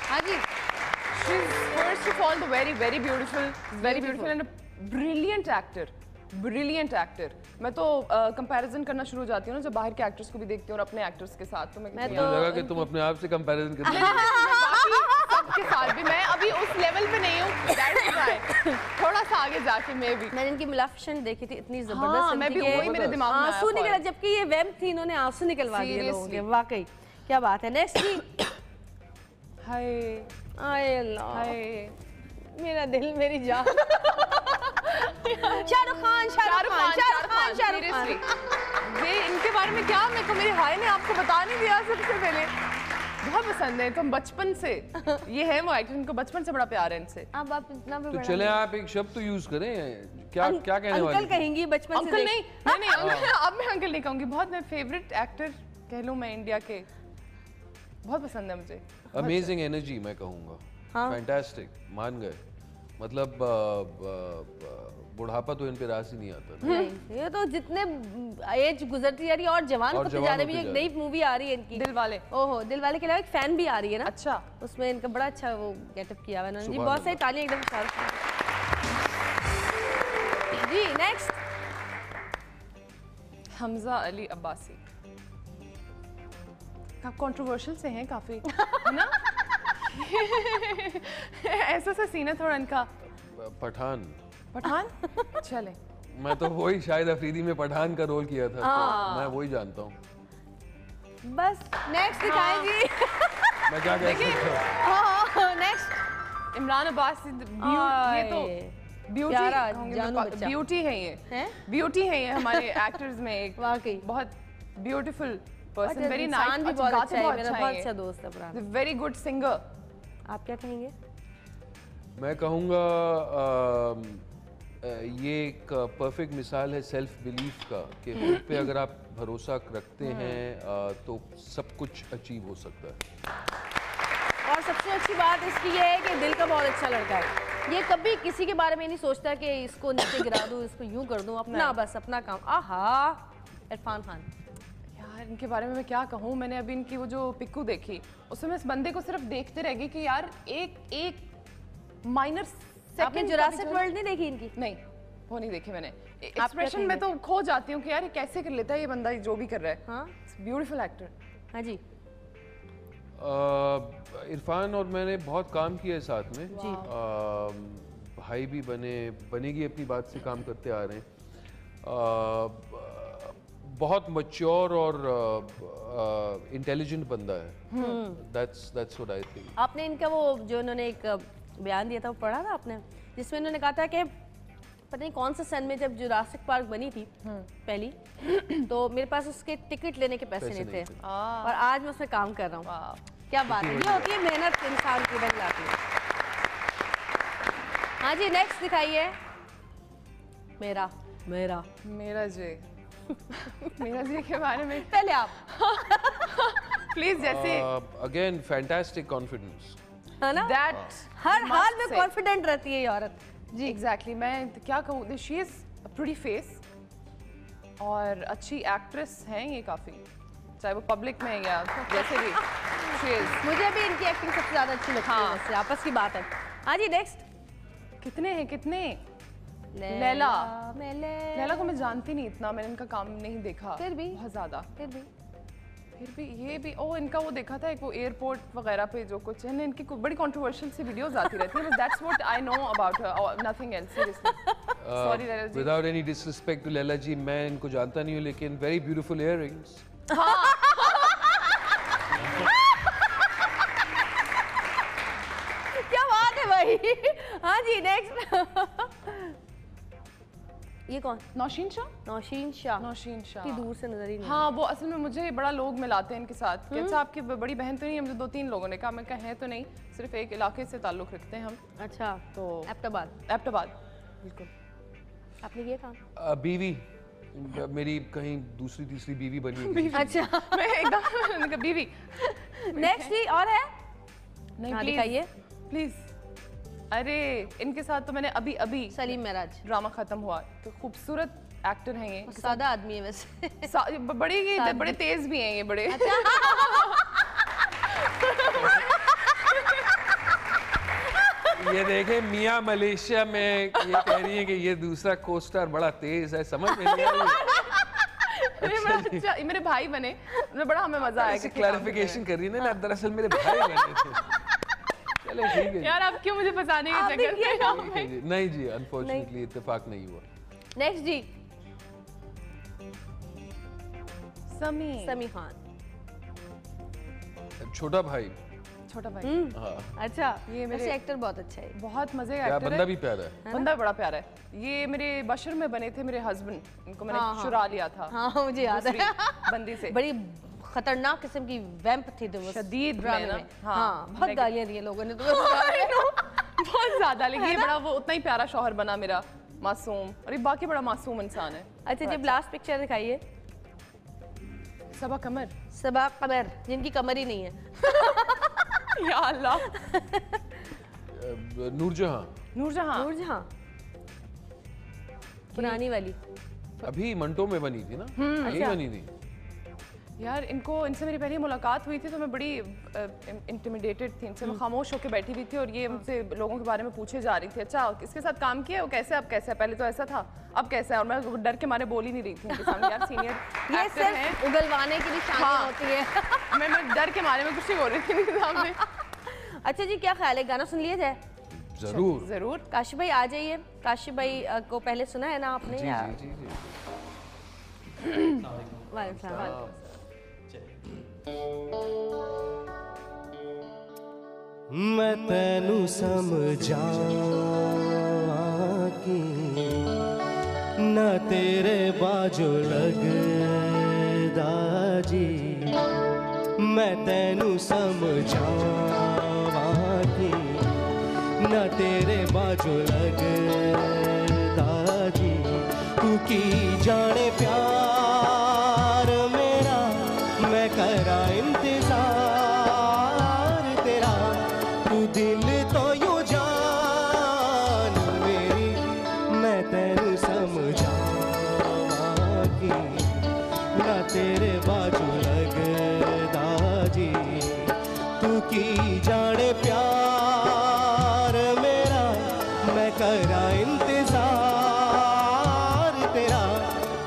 हाँ जी, she is first of all very very beautiful and brilliant actor, brilliant actor. मैं तो कंपैरिजन करना शुरू हो जाती हूँ ना जब बाहर के एक्टर्स को भी देखती हूँ और अपने एक्टर्स के साथ, तो मैं तो लगा कि तुम अपने आप से कंपैरिजन कर रही हो। सबके साथ भी मैं अभी उस लेवल पे नहीं हूँ, थोड़ा सा आगे जाके मैं भी। मैंने इनकी मुलाफिशन देखी थी, इतनी जबरदस्त, मैं भी वही मेरे दिमाग में आंसू निकला, जबकि ये वेम थी, इन्होंने आंसू निकलवा दिए लोगों के, वाकई क्या बात है। नेक्स्ट जी। हाय अल्लाह, मेरा दिल मेरी जान। शाहरुख खान। ये इनके बारे में क्या, मेरे को मेरे भाई ने आपको बता नहीं दिया सबसे पहले। बहुत पसंद है, तो बचपन से ये है वो एक्टर, इनको बचपन से बड़ा प्यार है इनसे। अब आप इतना भी तो बड़ा चले आप एक शब्द तो यूज करें, क्या कहने वाली? अंकल कहेंगी बचपन से। अंकल नहीं, अब मैं अंकल नहीं कहूंगी। बहुत मैं फेवरेट एक्टर कह लूं मैं इंडिया के, बहुत पसंद है मुझे। अमेजिंग एनर्जी मैं कहूँगा, फैंटास्टिक, मान गए। मतलब बुढ़ापा तो इन पे रास ही नहीं आता ना। ये तो जितने एज गुजरती जा रही है और जवान होते जा रहे हैं। एक नई मूवी आ रही है इनकी, दिलवाले। ओहो, दिलवाले के अलावा एक फैन भी आ रही है ना। अच्छा, उसमें इनका बड़ा अच्छा वो गेटअप किया हुआ है जी। बहुत सारी तालियां एकदम शाहरुख जी। नेक्स्ट, हमजा अली अब्बासी। कंट्रोवर्शियल से हैं काफी, है ना? ऐसा सा सीन है थोड़ा इनका। पठान। चले, मैं तो वही शाहिद अफरीदी में पठान का रोल किया था, तो मैं वही जानता हूँ। बस नेक्स्ट दिखाएं जी। मैं क्या कह सकता हूँ? नेक्स्ट, इमरान अब्बासी। ये तो ब्यूटी है, ये ब्यूटी है ये हमारे एक्टर्स में एक, वाकई बहुत ब्यूटीफुल person, very nice. इंसान भी बहुत गाते अच्छा है, मेरा बहुत हैं अच्छा दोस्त है पुराना। very good singer. आप क्या कहेंगे? मैं कहूँगा ये एक परफेक्ट मिसाल है सेल्फ बिलीफ का कि खुद पे अगर आप भरोसा रखते हैं तो सब कुछ अचीव हो सकता है। और सबसे अच्छी बात इसकी ये है कि दिल का बहुत अच्छा लड़का है। ये कभी किसी के बारे में नहीं सोचता कि इसको नीचे गिरा दूँ, इसको यूं कर दूँ, अपना बस अपना काम। आहा, इरफान खान यार इनके बारे में मैं क्या कहूँ, मैंने अभी इनकी वो जो पिक्कू देखी उसमें मैं इस बंदे को सिर्फ देखते रह गई कि यार एक माइनर आपने जुरासिक वर्ल्ड नहीं देखी इनकी? नहीं, वो नहीं देखी मैंने। एक्सप्रेशन में तो खो जाती हूँ कि यार ये कैसे कर लेता है ये बंदा जो भी कर रहा है। हाँ, ब्यूटीफुल एक्टर। हाँ जी। इरफान और मैंने बहुत काम किया है साथ में जी। भाई भी बनेगी अपनी बात से काम करते आ रहे हैं। बहुत मैच्योर और इंटेलिजेंट बंदा है। that's what I think। आपने इनका वो जो इन्होंने एक बयान दिया था वो पढ़ा था आपने, जिसमें इन्होंने कहा था कि पता नहीं कौन से सन में जब जुरासिक पार्क बनी थी पहली, तो मेरे पास उसके टिकट लेने के पैसे नहीं थे और आज मैं उसमें काम कर रहा हूँ। क्या बात है, ये होती है मेहनत इंसान की बन जाती है। हाँ जी, नेक्स्ट दिखाइए। मेरा मेरा मेरा जी मेरा जी के बारे में पहले आप प्लीज। जैसे अगेन फैंटास्टिक कॉन्फिडेंस है ना, दैट हर हाल में कॉन्फिडेंट रहती है ये औरत जी। एग्जैक्टली मैं क्या कहूँ, शी इज प्रीटी फेस और अच्छी एक्ट्रेस हैं ये काफ़ी, चाहे वो पब्लिक में या जैसे भी शी इज। मुझे भी इनकी एक्टिंग सबसे ज़्यादा अच्छी लगती है, वैसे आपस की बात है। हाँ जी, नेक्स्ट। कितने लैला को मैं जानती नहीं इतना, मैंने इनका काम नहीं देखा फिर भी बहुत ज़्यादा। फिर भी ये भी इनका वो देखा था एक वो एयरपोर्ट वगैरह पे जो कुछ है ना, इनकी बड़ी कंट्रोवर्शियल सी वीडियोस आती रहती हैं, but that's what I know about her, nothing else seriously. Sorry Laila ji, without any disrespect to Laila ji, मैं इनको जानता नहीं हूँ लेकिन वेरी ब्यूटीफुल इयररिंग्स। क्या बात है भाई। हाँ जी, नेक्स्ट। ये कौन? नौशीन शाह की दूर से नजर ही नहीं। हाँ, वो असल में मुझे बड़ा लोग मिलाते हैं इनके साथ कि अच्छा आपकी बड़ी बहन तो नहीं, हम 2-3 लोगों ने कहा, मैं कहा है तो नहीं, सिर्फ एक इलाके से ताल्लुक रखते हैं हम। अच्छा, तो एबटाबाद बिल्कुल। आपने ये काम? बीवी मेरी कहीं दूसरी तीसरी बीवी बनी। अच्छा, मैं एकदम बीवी। नेक्स्ट ही और है? नहीं, दिखाइए प्लीज। अरे इनके साथ तो मैंने अभी सलीम महराज ड्रामा खत्म हुआ, तो खूबसूरत एक्टर हैं ये, सादा आदमी है वैसे। बड़े तेज भी हैं ये, बड़े। ये देखें, मियाँ मलेशिया में ये कह रही है कि ये दूसरा कोस्टार बड़ा तेज है, समझ में नहीं आ रही। अच्छा, मेरे भाई बने, बड़ा हमें मजा आया। क्लैरिफिकेशन कर रही है ना, दरअसल मेरे भाई बने थे। चलो ठीक है यार, आप क्यों मुझे फंसाने के चक्कर में? नहीं जी, अनफॉर्चुनेटली इत्तेफाक नहीं हुआ। नेक्स्ट जी, समी खान, छोटा भाई। हाँ। अच्छा, ये मेरे एक्टर बहुत अच्छा है, बहुत मजे का एक्टर है। बंदा भी प्यारा है, बंदा बड़ा प्यारा है। ये मेरे बशर में बने थे मेरे हस्बैंड, इनको मैंने चुरा लिया था। हाँ, मुझे याद है, बंदी से। बड़ी खतरनाक किस्म की वैम्प थी तो शदीद ड्रामे में। हाँ, बहुत गालियां दी लोगों ने तो बहुत ज्यादा, लेकिन ये बड़ा वो उतना ही प्यारा शौहर बना मेरा, मासूम, और ये बाकी बड़ा मासूम इंसान है। अच्छा, जब लास्ट पिक्चर दिखाइए। सबा कमर, जिनकी कमर ही नहीं है। या अल्लाह। नूरजहां पुरानी वाली, अभी मंटो में बनी थी ना, यही बनी थी यार। इनसे मेरी पहली मुलाकात हुई थी तो मैं बड़ी इंटिमिडेटेड थी इनसे, मैं खामोश होकर बैठी हुई थी और ये मुझसे लोगों के बारे में पूछे जा रही थी, अच्छा इसके साथ काम किया, वो कैसे, अब कैसे, पहले तो ऐसा था, अब कैसा है, और मैं डर के मारे बोल ही नहीं रही थी उनके सामने। यार सीनियर ये सिर्फ उगलवाने की निशानी होती है। मैं डर के मारे में कुछ नहीं बोल रही थी उनके सामने। अच्छा जी, क्या ख्याल है, गाना सुन लिया जाए? जरूर। काशिफ भाई आ जाइए। काशिफ भाई को पहले सुना है ना आपने? मैं तेनू समझा कि न तेरे बाजू लगदा जी, मैं तेनू समझावांगी ना तेरे बाजू लगदा जी तू की जाने प्यार मेरा मैं करा इंतजार तेरा तू दिल तो यूं जान मेरी मैं तेनू समझावांगी ना तेरे बाजू लगदा जी तू की जाने प्यार मेरा मैं करा इंतजार तेरा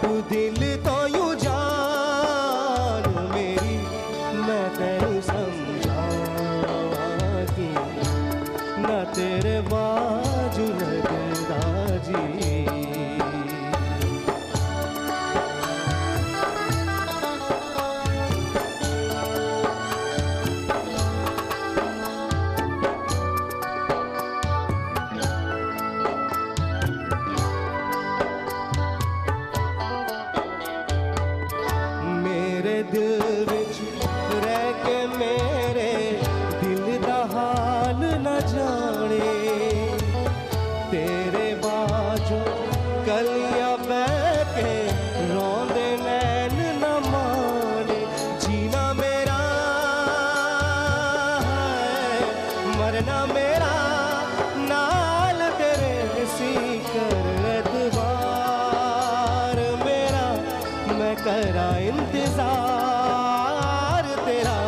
तू दिल तो यूं जान मेरी मैं तेनू समझावांगी ना तेरे बाजू लगदा जी मेरे दिल विच रह के मेरे दिल दा हाल न जाने तेरे बाजू कलियां बह के रोंदे नैन न माने जीना मेरा है मरना मेरा नाल तेरे सी कर एतबार मेरा मैं करा इंतजार तेरा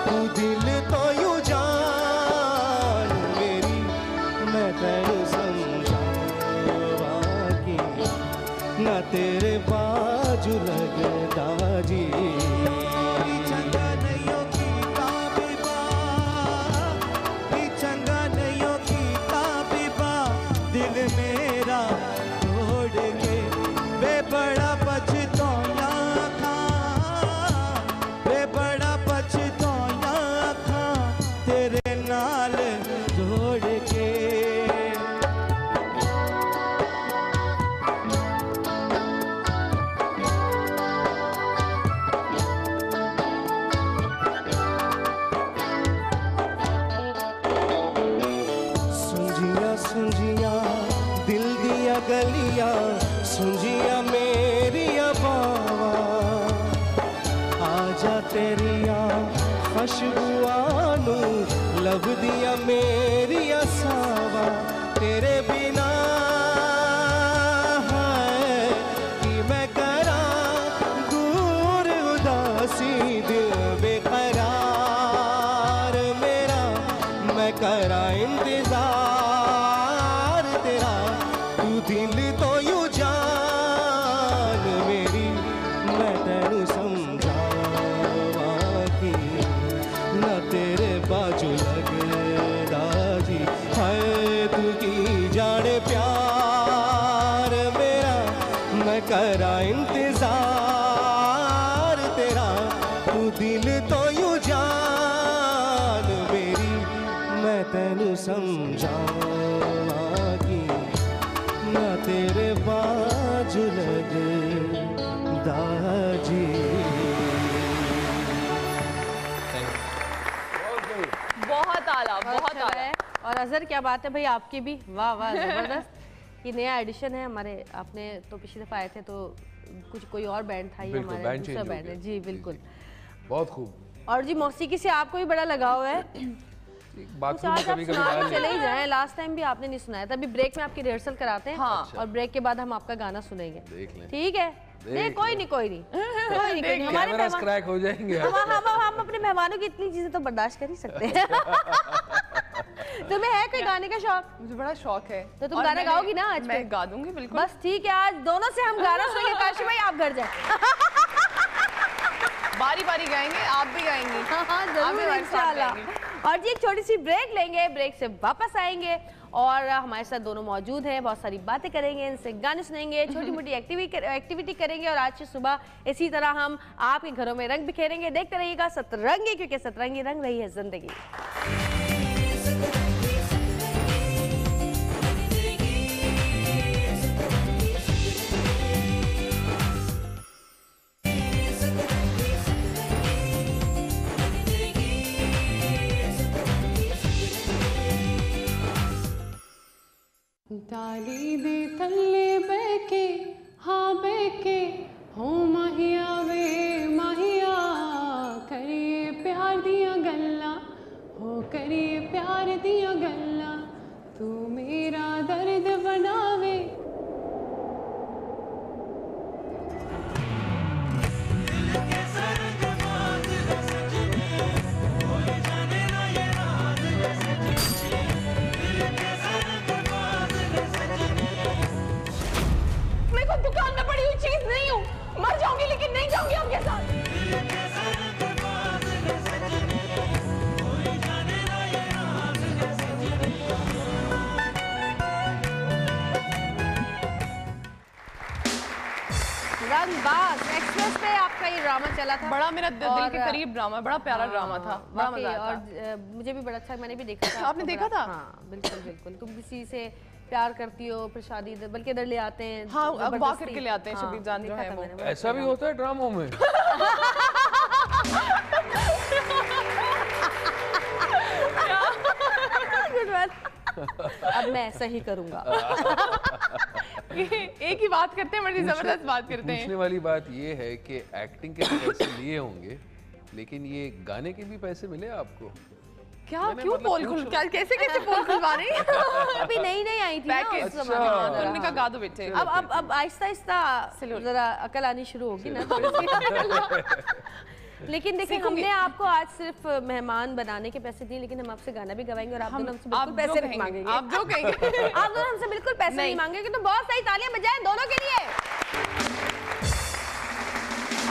तू दिल तो यूं जान मेरी मैं तेनू समझावांगी ना तेरे बाजू लगदा जी चंगा नहीं कीता बीबा चंगा नहीं कीता बीबा दिल मेरा तोड़ के वे बड़ा पछताया वे बड़ा पछताया तेरे नाल जोड़ के सुंजिया सुंजिया दिल दिया गलियां सुंजिया मेरिया बावा आजा तेरिया खुशबुआं नू लभदिया मेरिया सावा तेरे बिना है कि मैं करा दूर उदासी दिल बेकरार मेरा मैं करा इंतजार तेरा तू दिल तो यूं जान मेरी मैं तेनू समझावांगी ना तेरे बाजू लगदा जी हाय तू की जाने प्यार मेरा मैं करा इंतजार तेरा तू दिल तो यूं जान मेरी मैं तेनू समझावांगी ना तेरे बाजू लगदा जी बहुत आला, बहुत अच्छा आला। है। और अजहर क्या बात है भाई आपकी भी, वाह वाह जबरदस्त। ये नया एडिशन है हमारे, आपने तो पिछली दफा आए थे तो कुछ कोई और बैंड था, ये बिल्कुल, हमारा बैंड दूसरा चेंज हो बैंड है गया। जी बिल्कुल। बहुत खूब। और जी मौसीकी से आपको भी बड़ा लगाव है, बाथरूम में कभी कभी सुना डाल के चले ही जाएं। लास्ट टाइम भी आपने नहीं सुनाया था, अभी ब्रेक में आपकी रिहर्सल कराते हैं। हाँ। और ब्रेक के बाद हम आपका गाना सुनेंगे, देख लें। ठीक है? नहीं कोई नहीं कोई नहीं कोई नहीं, कोई नहीं। हमारे कैमरा मेहमान, क्रैक हो जाएंगे। हम अपने मेहमानों की इतनी चीजें तो बर्दाश्त कर ही सकते हैं। तुम्हें है कोई गाने का शौक? मुझे बड़ा शौक है। तो तुम और गाना मैंने- गाओगी ना आज? मैं गा दूंगी बिल्कुल। बस ठीक है, आज दोनों से हम गाना सुनेंगे। काशी भाई आप घर जाए। बारी बारी गाएंगे, आप भी गाएंगी। हाँ आप भी जरूर हमारे साथ इंशाल्लाह। गाएंगी। और जी एक छोटी सी ब्रेक लेंगे, ब्रेक से वापस आएंगे और हमारे साथ दोनों मौजूद हैं, बहुत सारी बातें करेंगे, इनसे गाने सुनेंगे, छोटी मोटी एक्टिविटी करेंगे और आज से सुबह इसी तरह हम आपके घरों में रंग बिखेरेंगे। देखते रहिएगा सतरंगी, क्योंकि सतरंगी रंग रही है जिंदगी। डाली दे थल्ले बैके हाँ बैके हो माहिया वे माहिया करिए प्यार दिया गल्ला हो करिए प्यार दिया गल्ला तू मेरा दर्द बनावे। मैं कोई दुकान में पड़ी हुई चीज नहीं हूँ, मर जाऊंगी लेकिन नहीं जाऊंगी आपके साथ। रंगबाज एक्सप्रेस पे आपका ये ड्रामा चला था, बड़ा मेरा दिल के करीब ड्रामा, बड़ा प्यारा ड्रामा था, बड़ा मजा आया और मुझे भी बड़ा अच्छा, मैंने भी देखा था। आपने देखा था? हाँ बिल्कुल बिल्कुल। तुम किसी से प्यार करती हो फिर शादी बल्कि इधर ले आते हैं, हाँ अब वाह जबरदस्ती। करके ले आते हैं शबीर जान जो देखा है था वो। मैंने, ऐसा भी होता है ड्रामों में? अब मैं ऐसा ही करूंगा। एक ही बात करते हैं, बड़ी जबरदस्त बात करते हैं। पूछने वाली बात ये है कि एक्टिंग के पैसे लिए होंगे लेकिन ये गाने के भी पैसे मिले आपको? क्या क्यों पोल खुल क्या कैसे कैसे पोल खुलवा रही हैं? अभी नई नई आई थी ना उस अच्छा। जमाने में। तो उन्होंने कहा गा दो बेटे। अब आहिस्ता आहिस्ता जरा अकल आनी शुरू होगी ना थोड़ी सी। लेकिन देखिए हमने आपको आज सिर्फ मेहमान बनाने के पैसे दिए, लेकिन हम आपसे गाना भी गवाएंगे और आप दोनों हमसे बिल्कुल पैसे नहीं मांगेंगे। आप जो कहेंगे आप दोनों हमसे बिल्कुल पैसे नहीं मांगेंगे। तो बहुत सारी तालियां बजाएं दोनों के लिए।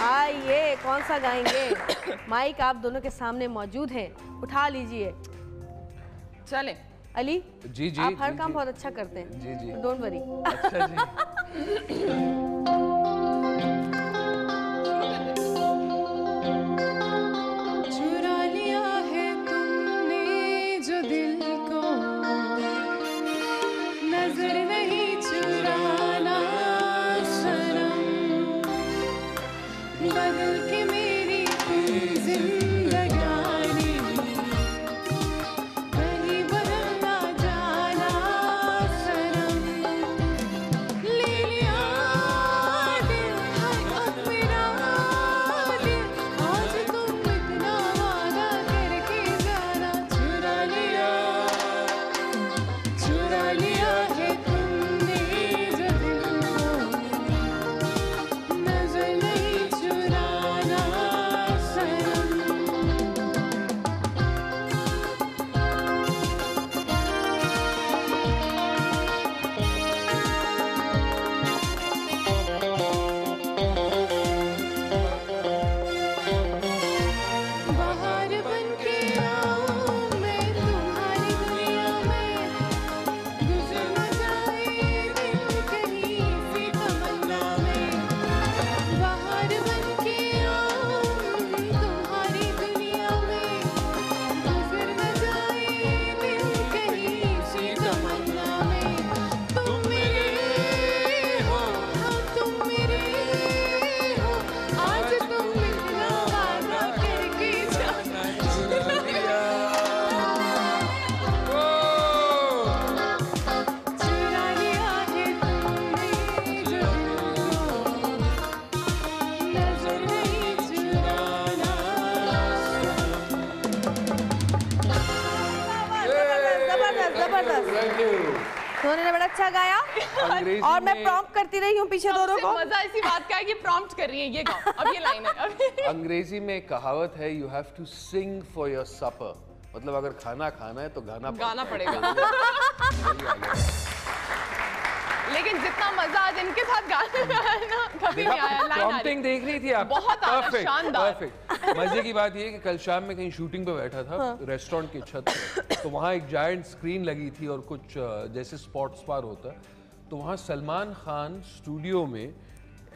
आइए कौन सा गाएंगे? माइक आप दोनों के सामने मौजूद है, उठा लीजिए। चलें अली जी जी, आप हर जी, काम जी। बहुत अच्छा करते हैं। जी जी, डोंट वरी। अच्छा जी। चुरा लिया है तुमने जो दिल को नजर नहीं चुराना शर्म बदल के मेरी तुम जिंदगानी कहीं बदलना जाना शर्म ले लिया दिल हाय अब मेरा दिल आज तुम इतना वादा करके जाना चुरा लिया है तुमने जो दिल को नजर नहीं चुराना शर्म बाहर बनके आऊं मैं तुम्हारी दुनिया में गुजर न जाए दिन कहीं सी तमन्ना में बाहर बनके आऊं तुम्हारी दुनिया में गुजर न जाए दिन कहीं सी तमन्ना में तुम मेरे हो हाँ तुम मेरे हो आज तुम इतना वादा करके जाना चुरा लिया है तुमने जो दिल को नजर नहीं चुराना जबरदस्त जबरदस्त। दोनों ने बड़ा अच्छा गाया अंग्रेजी और मैं में- प्रॉम्प्ट करती रही हूँ पीछे दोनों को। मजा इसी बात का है कि प्रॉम्प्ट कर रही है ये गाओ, अब ये लाइन है। अंग्रेजी में कहावत है you have to sing for your supper, मतलब अगर खाना खाना है तो गाना पड़ेगा। लेकिन जितना मजा आज इनके साथ गाने में आया ना कभी नहीं आया। लाइन आ रही प्रॉम्प्टिंग देख रही थी आप? बहुत आला, Perfect, शानदार। perfect। मजे की बात ये है कि कल शाम में कहीं शूटिंग पे बैठा था रेस्टोरेंट की छत पे, तो वहाँ एक जायंट स्क्रीन लगी थी और कुछ जैसे स्पॉट्स बार होता है, तो वहाँ सलमान खान स्टूडियो में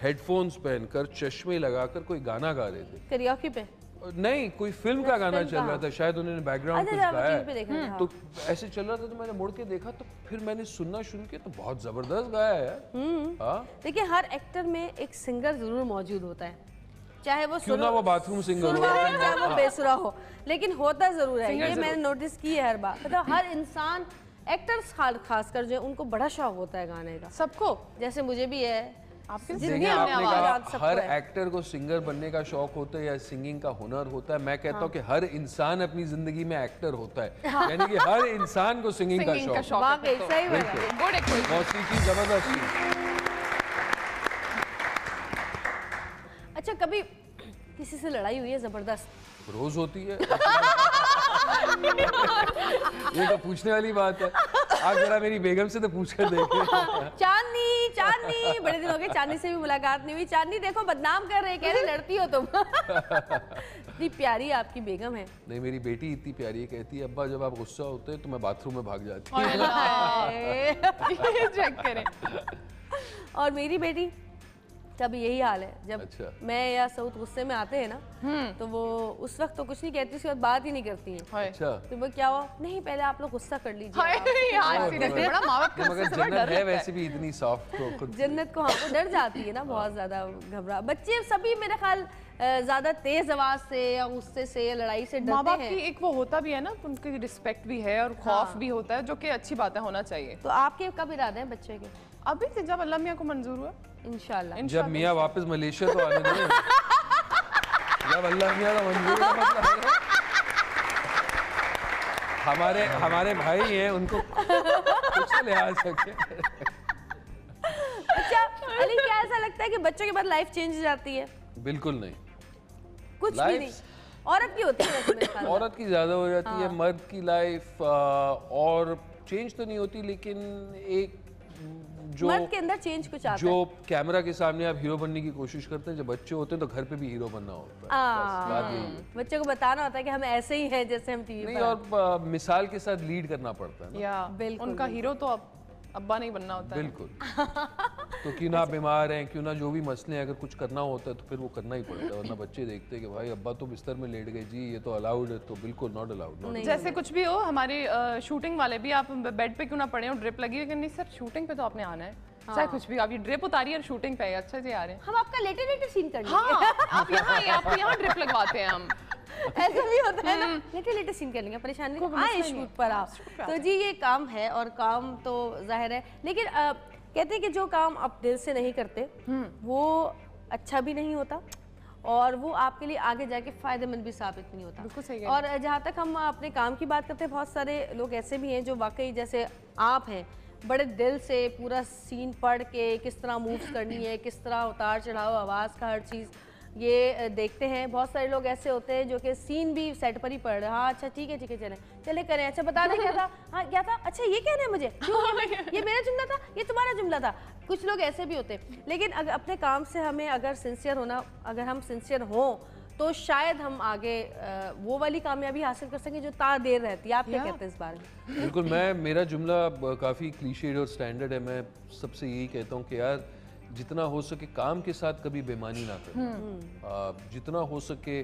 हेडफोन्स पहनकर चश्मे लगाकर कोई गाना गा रहे थे। करियोकी पे नहीं, कोई फिल्म का गाना फिल्म चल का। रहा था, शायद उन्होंने बैकग्राउंड कुछ अच्छा, गाया टीवी पे देखा है। था। तो ऐसे चल रहा था तो मैंने मुड़ के देखा तो फिर मैंने सुनना शुरू किया तो बहुत जबरदस्त गाया है यार। हाँ, देखिए हर एक्टर में एक सिंगर जरूर मौजूद होता है, चाहे वो क्यों ना वो बाथरूम सिंगर हो। सुरवा हो चाहे वो बेसुरा हो, लेकिन होता जरूर है। ये मैंने नोटिस की है हर बार। मतलब हर इंसान एक्टर्स खासकर जो है उनको बड़ा शौक होता है गाने का, सबको, जैसे मुझे भी है। आपके देखिए, आपने कहा हर एक्टर को सिंगर बनने का शौक होता है या सिंगिंग का हुनर होता है। मैं कहता हूँ कि हर इंसान अपनी जिंदगी में एक्टर होता है, यानी कि हर इंसान को सिंगिंग का शौक वाकई सही मौसीकी जबरदस्त चीज। अच्छा, कभी किसी से लड़ाई हुई है जबरदस्त? रोज होती है। ये तो पूछने वाली बात है। आप जरा मेरी बेगम से तो पूछ कर देखिए। चांदनी, चांदनी, बड़े दिन हो गए चांदनी से भी मुलाकात नहीं हुई। चांदनी देखो बदनाम कर रहे, कह रहे लड़ती हो तुम। इतनी प्यारी आपकी बेगम है। नहीं, मेरी बेटी इतनी प्यारी है, कहती है अब्बा जब आप गुस्सा होते हैं तो मैं बाथरूम में भाग जाती हूँ। चेक करें। और मेरी बेटी का भी यही हाल है। जब अच्छा। मैं या सऊद गुस्से में आते हैं ना, तो वो उस वक्त तो कुछ नहीं कहती, उसके बाद बात ही नहीं करती हैं। अच्छा। तो वो क्या हुआ, नहीं पहले आप लोग गुस्सा कर लीजिए। मगर जन्नत है वैसे भी इतनी सॉफ्ट तो खुद जन्नत को हमको डर जाती है ना, बहुत ज्यादा घबरा। बच्चे सभी मेरे ख्याल ज्यादा तेज आवाज से या गुस्से से या लड़ाई से डरते हैं। माँ बाप की एक वो होता भी है ना, उनकी रिस्पेक्ट भी है और खौफ भी होता है, जो कि अच्छी बात है, होना चाहिए। तो आपके कब इरादे हैं बच्चे के? अभी से जब अल्लाह मियाँ को मंजूर हुआ, इंशाल्लाह। जब मियाँ वापस मलेशिया तो आने दें। जब अल्लाह मियाँ का मंजूर का मतलब है हमारे भाई हैं, उनको कुछ लिहाज सके। अच्छा अली, क्या ऐसा लगता है कि बच्चों के बाद लाइफ चेंज हो जाती है? बिल्कुल नहीं, कुछ भी नहीं। औरत की होती है वैसे मेरे ख्याल में। औरत की ज्यादा हो जाती है। मर्द की लाइफ और चेंज तो नहीं होती, लेकिन एक जो मर्द के अंदर चेंज कुछ आता है। जो कैमरा के सामने आप हीरो बनने की कोशिश करते हैं, जब बच्चे होते हैं तो घर पे भी हीरो बनना होता है। बस बात यही है। बच्चे को बताना होता है कि हम ऐसे ही हैं जैसे हम टीवी नहीं, पर। और मिसाल के साथ लीड करना पड़ता है ना। या बिल्कुल, उनका हीरो तो अब्बा नहीं बनना होता है। बिल्कुल। तो क्यों ना बीमार हैं, क्यों ना जो भी मसले हैं, अगर कुछ करना होता है तो फिर वो करना ही पड़ता है, वरना बच्चे देखते हैं कि भाई अब्बा तो बिस्तर में लेट गए जी, ये तो अलाउड है, तो बिल्कुल नॉट अलाउड। जैसे कुछ भी हो, हमारी शूटिंग वाले भी, आप बेड पे क्यों ना पड़े हो, ड्रिप लगी है कि नहीं सर शूटिंग पे तो आपने आना है, चाहे कुछ भी, आप ये ड्रिप उतारिए और शूटिंग पे अच्छा जी आ रहे हैं, हम आपका लेटे सीन कर लेंगे। हाँ, आप यहाँ ड्रिप लगवाते हैं हम। ऐसा भी होता है ना, लेटे सीन कर लेंगे, परेशानी आए शूट पर आप। तो जी ये काम है, और काम तो जाहिर है, लेकिन कहते हैं कि जो काम आप दिल से नहीं करते वो अच्छा भी नहीं होता, और वो आपके लिए आगे जाके फायदेमंद भी साबित नहीं होता। बिल्कुल सही। और जहाँ तक हम अपने काम की बात करते हैं, बहुत सारे लोग ऐसे भी हैं जो वाकई जैसे आप हैं, बड़े दिल से पूरा सीन पढ़ के किस तरह मूव्स करनी है, किस तरह उतार चढ़ाव, आवाज़ का हर चीज़ ये देखते हैं। बहुत सारे लोग ऐसे होते हैं जो कि सीन भी सेट पर ही पढ़ रहे हैं, हाँ अच्छा ठीक है चले करें, अच्छा बता दें क्या था, हाँ क्या था, अच्छा ये कहना है मुझे, ये मेरा जुमला था, ये तुम्हारा जुमला था। कुछ लोग ऐसे भी होते हैं, लेकिन अगर अपने काम से हमें अगर सिंसियर होना, अगर हम सिंसियर हों तो शायद हम आगे वो वाली कामयाबी हासिल कर सकें जो ता देर रहती है। आप क्या कहते हैं इस बारे में? बिल्कुल, मेरा जुमला काफ़ी क्लीशेड और स्टैंडर्ड है। मैं सबसे यही कहता हूँ कि यार जितना हो सके काम के साथ कभी बेईमानी ना करें, जितना हो सके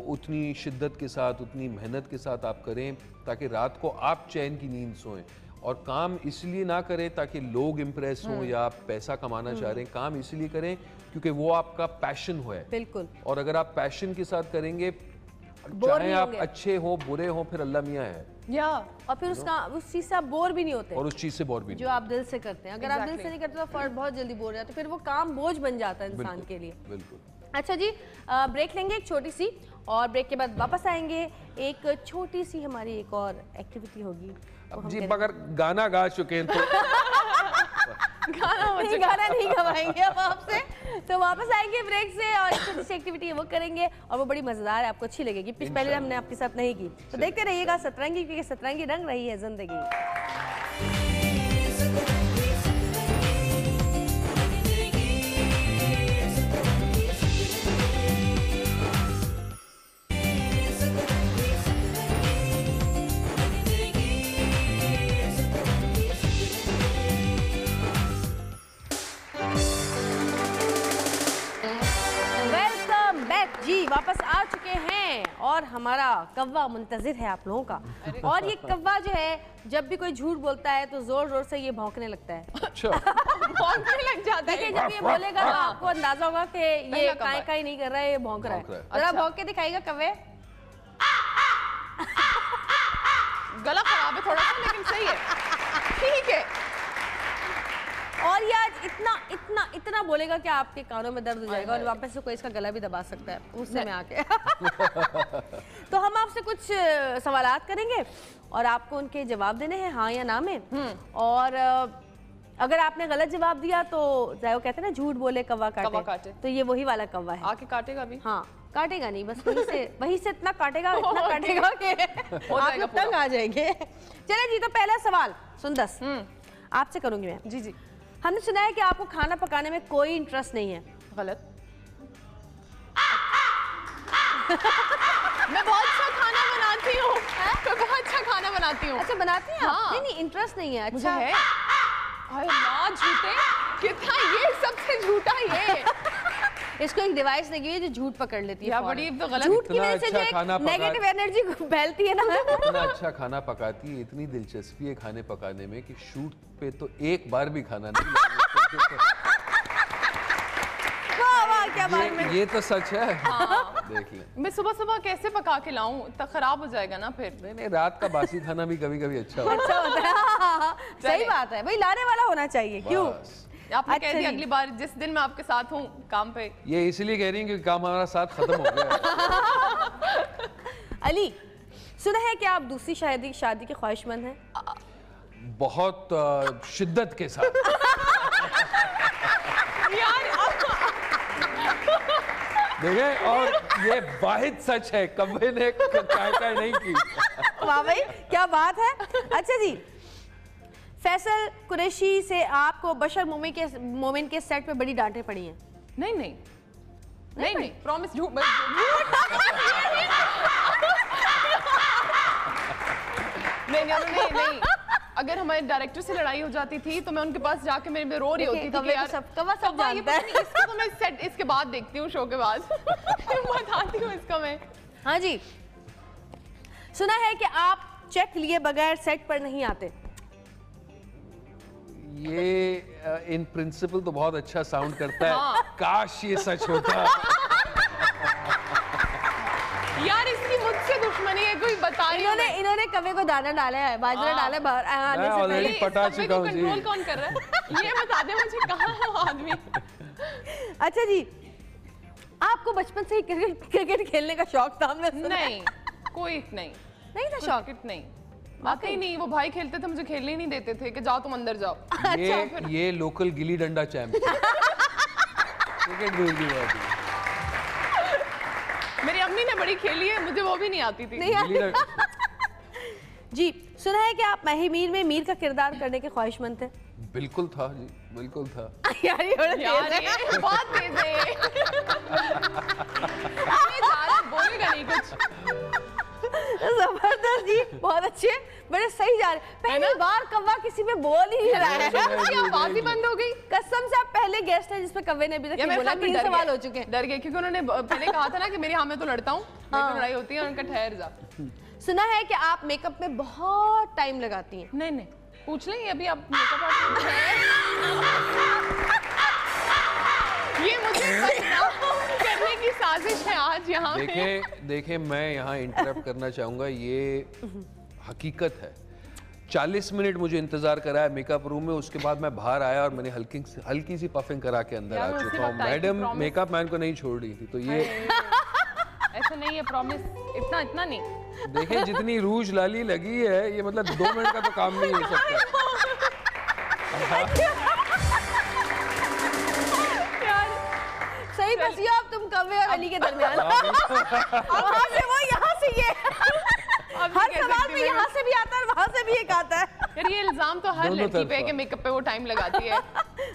उतनी शिद्दत के साथ, उतनी मेहनत के साथ आप करें, ताकि रात को आप चैन की नींद सोएं। और काम इसलिए ना करें ताकि लोग इम्प्रेस हों या आप पैसा कमाना चाह रहे हैं, काम इसलिए करें क्योंकि वो आपका पैशन हो है। बिल्कुल। और अगर आप पैशन के साथ करेंगे, चाहे आप अच्छे हो बुरे हो, फिर अल्लाह मियाँ है, या और फिर उस चीज से आप बोर भी नहीं होते, और उस चीज से बोर भी नहीं, जो आप दिल से करते हैं। अगर आप दिल से नहीं करते तो फर्क बहुत जल्दी बोर हो जाता है, फिर वो काम बोझ बन जाता है इंसान के लिए। बिल्कुल। अच्छा जी, ब्रेक लेंगे एक छोटी सी, और ब्रेक के बाद वापस आएंगे। एक छोटी सी हमारी एक और एक्टिविटी होगी। अब जी मगर गाना गा चुके हैं तो गाना नहीं गवाएंगे अब आपसे, तो वापस आएंगे ब्रेक से, और एक छोटी सी एक्टिविटी वो करेंगे, और वो बड़ी मजेदार है, आपको अच्छी लगेगी, पहले हमने आपके साथ नहीं की। तो देखते रहिएगा सतरंगी, क्योंकि सतरंगी रंग रही है जिंदगी। जी वापस आ चुके हैं, और हमारा कव्वा मुंतजिर है आप लोगों का। और ये कव्वा जो है, जब भी कोई झूठ बोलता है तो जोर जोर से ये भौंकने लगता है। अच्छा। भौंकने लग जाता है। देखिए जब ये बोलेगा तो आपको अंदाजा होगा कि ये काई नहीं कर रहा है, ये भौंक रहा है। जरा भौंक के दिखाएगा कव्वे। गला खराब है थोड़ा सा, लेकिन सही है। ठीक है। और ये आज इतना इतना इतना बोलेगा कि आपके कानों में दर्द हो जाएगा और वापस से कोई इसका गला भी दबा सकता है उससे में आके। तो हम आपसे कुछ सवालात करेंगे और आपको उनके जवाब देने हैं हाँ या ना में। और अगर आपने गलत जवाब दिया तो वो कहते हैं ना झूठ बोले कौवा काटे, तो ये वही वाला कौवा है। आके काटेगा भी? हाँ काटेगा नहीं, बस वहीं से इतना काटेगा कि आप लोग तंग आ जाएंगे। चले जी, तो पहला सवाल सुंदस आपसे करूंगी मैं। जी जी। हमने सुना है कि आपको खाना पकाने में कोई इंटरेस्ट नहीं है। गलत। मैं बहुत अच्छा खाना बनाती हूँ। मैं बहुत अच्छा खाना बनाती हूँ। अच्छा बनाती हैं? हाँ। नहीं इंटरेस्ट नहीं है। मुझे अच्छा है। अरे माँ झूठे, कितना ये सबसे झूठा ये। इसको एक डिवाइस लगी हुई है जो झूठ पकड़ लेती है। बड़ी तो गलत। झूठ की वजह से अच्छा जो खाना एक नेगेटिव एनर्जी फैलती है ना। इतना अच्छा खाना पकाती है, इतनी दिलचस्पी है खाने पकाने में कि शूट पे तो एक बार भी खाना नहीं वाह वाह क्या बात है। ये तो सच है। हाँ। देख लें। मैं सुबह सुबह कैसे पका के लाऊं, तो खराब हो जाएगा ना फिर। नहीं रात का बासी खाना भी कभी कभी अच्छा होता है। अच्छा होता है। सही बात है भाई, लाने वाला होना चाहिए। क्यों आपने कह दिया अगली बार जिस दिन मैं आपके साथ हूँ काम पे। ये इसलिए कह रही हूँ कि काम हमारा साथ खत्म हो गया। अली, सुना है कि आप दूसरी शादी के ख्वाहिशमंद हैं? बहुत शिद्दत के साथ। यार देखे, और ये वाहिद सच है, कभी ने क्या नहीं की। वाह भाई क्या बात है। अच्छा जी, फैसल कुरैशी से आपको बशर मोमिन के सेट पे बड़ी डांटें पड़ी हैं? नहीं नहीं नहीं नहीं, प्रॉमिस झूठ। नहीं, अगर हमारे डायरेक्टर से लड़ाई हो जाती थी तो मैं उनके पास जाके मेरे में रो रही होती थी कि यार सब जानता है। इसको तो मैं सेट इसके बाद देखती हूँ, शो के बाद बताती हूँ इसका मैं। हाँ जी, सुना है कि आप चेक लिए बगैर सेट पर नहीं आते। ये इन प्रिंसिपल तो बहुत अच्छा साउंड करता है। हाँ। काश ये सच होता। यार इसकी मुझसे दुश्मनी है, कोई बता रही है। इन्होंने कवे को दाना डाला है, बाजरा डाला है बाहर आने से पहले। पटा चुका हूं जी। कंट्रोल कौन कर रहा है ये बता दे मुझे, कहाँ है वो आदमी। अच्छा जी, आपको बचपन से ही क्रिकेट खेलने का शौक था? नहीं कोई नहीं था शौक। क्रिकेट नहीं, वाकई नहीं। वो भाई खेलते थे, मुझे खेलने ही नहीं देते थे कि जाओ तुम अंदर जाओ। ये local gilli danda champ cricket दूर की बात है। मेरी अम्मी ने बड़ी खेली है, मुझे वो भी नहीं आती थी। नहीं जी, सुना है कि आप माही मीर में मीर का किरदार करने के ख्वाहिशमंद थे? बिल्कुल था जी, बिल्कुल था। यार ये बहुत तेज है। बोलेगा नहीं कुछ। जबरदस्त जी, बहुत अच्छे, बड़े सही जा रहे। पहली बार कौवा किसी पे बोल ही नहीं रहा है। उसकी आवाज ही बंद हो गई। कसम से आप पहले गेस्ट हैं जिसपे कौवे ने अभी तक नहीं बोला। 3 सवाल हो चुके हैं। डर गए क्योंकि उन्होंने पहले कहा था ना कि मेरी हाँ मैं तो लड़ता हूँ, मेरी तो लड़ाई होती है। उनका ठहर जा। सुना है कि आप मेकअप में बहुत टाइम लगाती हैं? नहीं पूछ लें अभी आप मेकअप आर्टिस्ट हैं। ये मुझे करने की साजिश है आज यहाँ पे। देखे मैं यहाँ इंटरप्ट करना चाहूंगा, ये हकीकत है। 40 मिनट मुझे इंतजार करा है मेकअप रूम में, उसके बाद मैं बाहर आया और मैंने हल्की सी पफिंग करा के अंदर आ चुका हूँ। मैडम मेकअप मैन को नहीं छोड़ रही थी, तो ये ऐसा नहीं है, प्रॉमिस इतना नहीं। देखें जितनी रूज लाली लगी है, ये मतलब 2 मिनट का तो काम नहीं हो सकता। सही फंसी हो आप तुम कौवे और अली के दरमियान। वहाँ से वो, यहाँ से ये। हर सवाल में यहाँ से भी आता है और वहाँ से भी एक आता है। यार ये इल्जाम तो हर लड़की पे है कि मेकअप पे वो टाइम लगाती है।